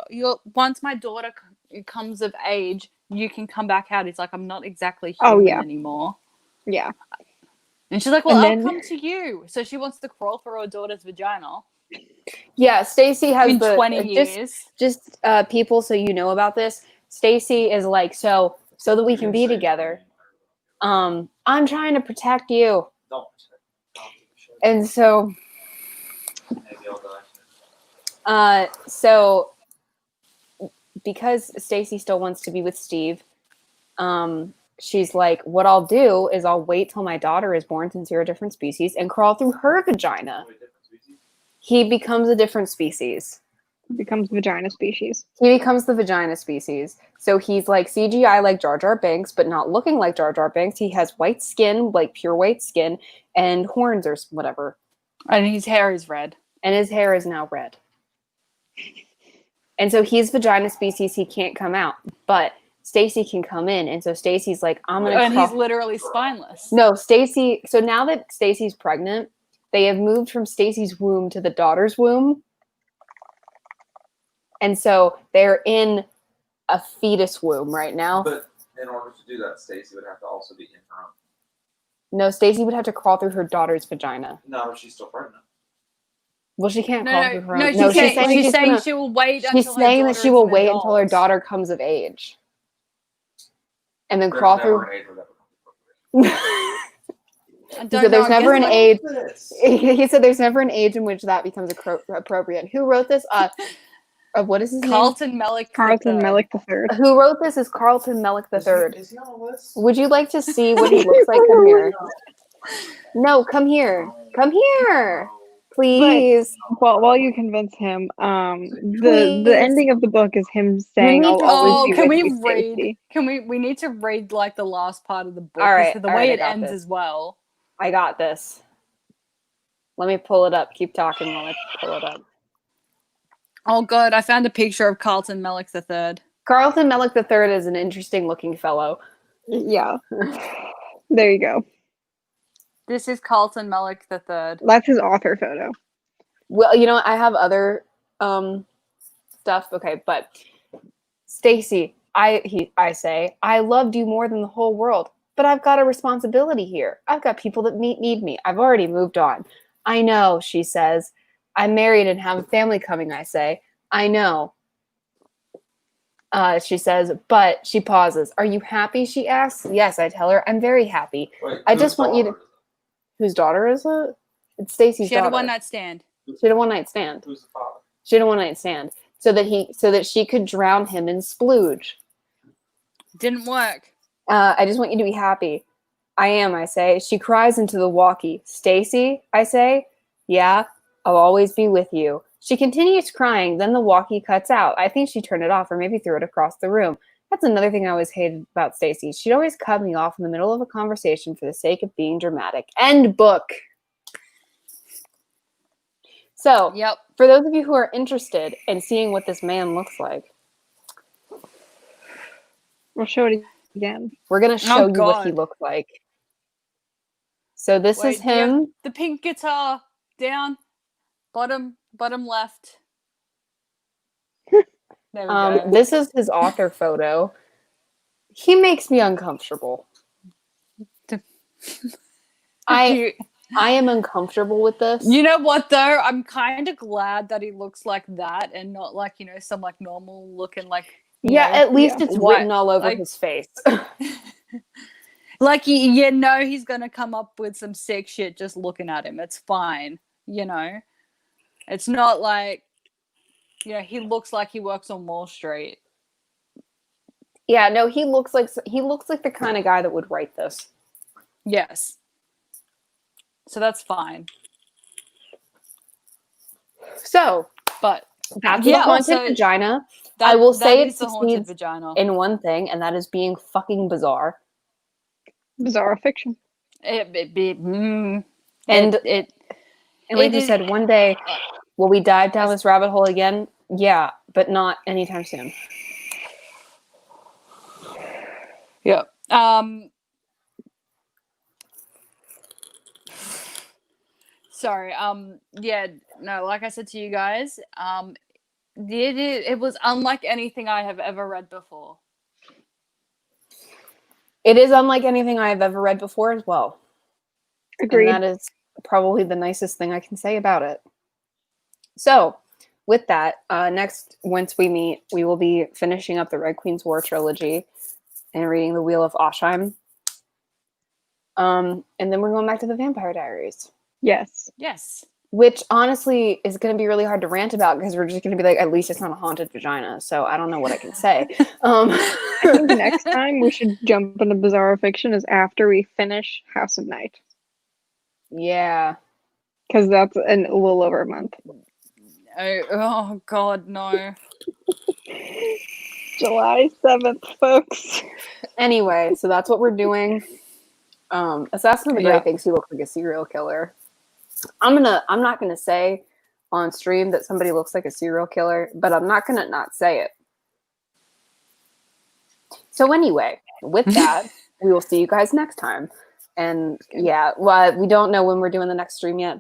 once my daughter comes of age, you can come back out. He's like, "I'm not exactly human Oh, yeah. anymore." Yeah. And she's like, "Well, And I'll then- come to you." So she wants to crawl through her daughter's vagina Yeah, Stacy has in 20 years. Just people, so you know about this. Stacy is like, so that we can be together. I'm trying to protect you, Don't. and so Maybe I'll die. so because Stacy still wants to be with Steve, she's like, what I'll do is I'll wait till my daughter is born, since you're a different species, and crawl through her vagina. He becomes a different species. Becomes vagina species. He becomes the vagina species. So he's like CGI like Jar Jar Binks, but not looking like Jar Jar Binks. He has white skin, like pure white skin, and horns or whatever. And his hair is red. And his hair is now red. And so he's vagina species. He can't come out. But Stacy can come in. And so Stacy's like, I'm going to And he's literally spineless. No, Stacy. So now that Stacy's pregnant, they have moved from Stacy's womb to the daughter's womb. And so they're in a fetus womb right now. But in order to do that, Stacy would have to also be in her own. No, Stacy would have to crawl through her daughter's vagina. No, she's still pregnant. Well, she can't crawl through her own. No, she's she's saying she will wait until she's saying that she will wait until her daughter. daughter comes of age. And then There's crawl never through. an age where that becomes appropriate. So there's never an age. This. He said there's never an age in which that becomes appropriate. Who wrote this? What is his Carlton Mellick. Carlton III. Mellick III. name? Who wrote this is Carlton Mellick III. Is he on the list? Would you like to see what he looks like? Come here. No, come here. Come here. Please. While you convince him, Please. the ending of the book is him saying, need "I'll to- always Oh, be can with we you, read? Stacey." Can we need to read like the last part of the book? All right, The all way right, I it got ends this. as well. I got this. Let me pull it up. Keep talking while I pull it up. Oh god, I found a picture of Carlton Mellick III. Carlton Mellick III is an interesting looking fellow. Yeah. There you go. This is Carlton Mellick III. That's his author photo. Well, you know, I have other stuff. Okay, but Stacey, I say, I loved you more than the whole world, but I've got a responsibility here. I've got people that need me. I've already moved on. I know, she says. I'm married and have a family coming, I say. I know. She says, but she pauses. Are you happy? She asks. Yes, I tell her. I'm very happy. Wait, I whose just want you to. daughter? Whose daughter is it? It's Stacey's She had daughter. a one night stand. She had a one night stand. Who's the father? She had a one night stand so that she could drown him in splooge. Didn't work. I just want you to be happy. I am, I say. She cries into the walkie. Stacey, I say. Yeah, I'll always be with you. She continues crying, then the walkie cuts out. I think she turned it off or maybe threw it across the room. That's another thing I always hated about Stacey. She'd always cut me off in the middle of a conversation for the sake of being dramatic. End book. So, Yep. for those of you who are interested in seeing what this man looks like, We'll show it again. we're going to show you what he God. looks like. So this Wait, is do you have him. the pink guitar down, bottom left. There we go. This is his author photo. He makes me uncomfortable. I am uncomfortable with this. You know what though? I'm kind of glad that he looks like that and not like, you know, some like normal looking like Yeah, at least it's what- written all over like- his face. like you know he's gonna come up with some sick shit just looking at him. It's fine, you know. It's not like, you know, he looks like he works on Wall Street. Yeah, no, he looks like the kind of guy that would write this. Yes. So that's fine. So But that's Yeah, the haunted so vagina. that, I will say that it is the haunted succeeds vagina. in one thing, and that is being fucking bizarre. Bizarre fiction. And And like it you is- said, one day will we dive down this rabbit hole again? Yeah, but not anytime soon. yeah. Sorry. Yeah. No. Like I said to you guys, it was unlike anything I have ever read before. It is unlike anything I have ever read before as well. Agreed. And that is probably the nicest thing I can say about it. So, with that, next, once we meet, we will be finishing up the Red Queen's War trilogy and reading The Wheel of Oshime. And then we're going back to the Vampire Diaries, Yes. Yes. which honestly is going to be really hard to rant about because we're just going to be like, at least it's not a haunted vagina. So I don't know what I can say. I think next time we should jump into bizarre fiction is after we finish House of Night, Yeah. because that's a little over a month. Oh God, no. July 7th, folks. Anyway, so that's what we're doing. Assassin of the Grey Yeah. thinks he looks like a serial killer. I'm not gonna say on stream that somebody looks like a serial killer, but I'm not gonna not say it. So anyway, with that, we will see you guys next time. And yeah, well, we don't know when we're doing the next stream yet, but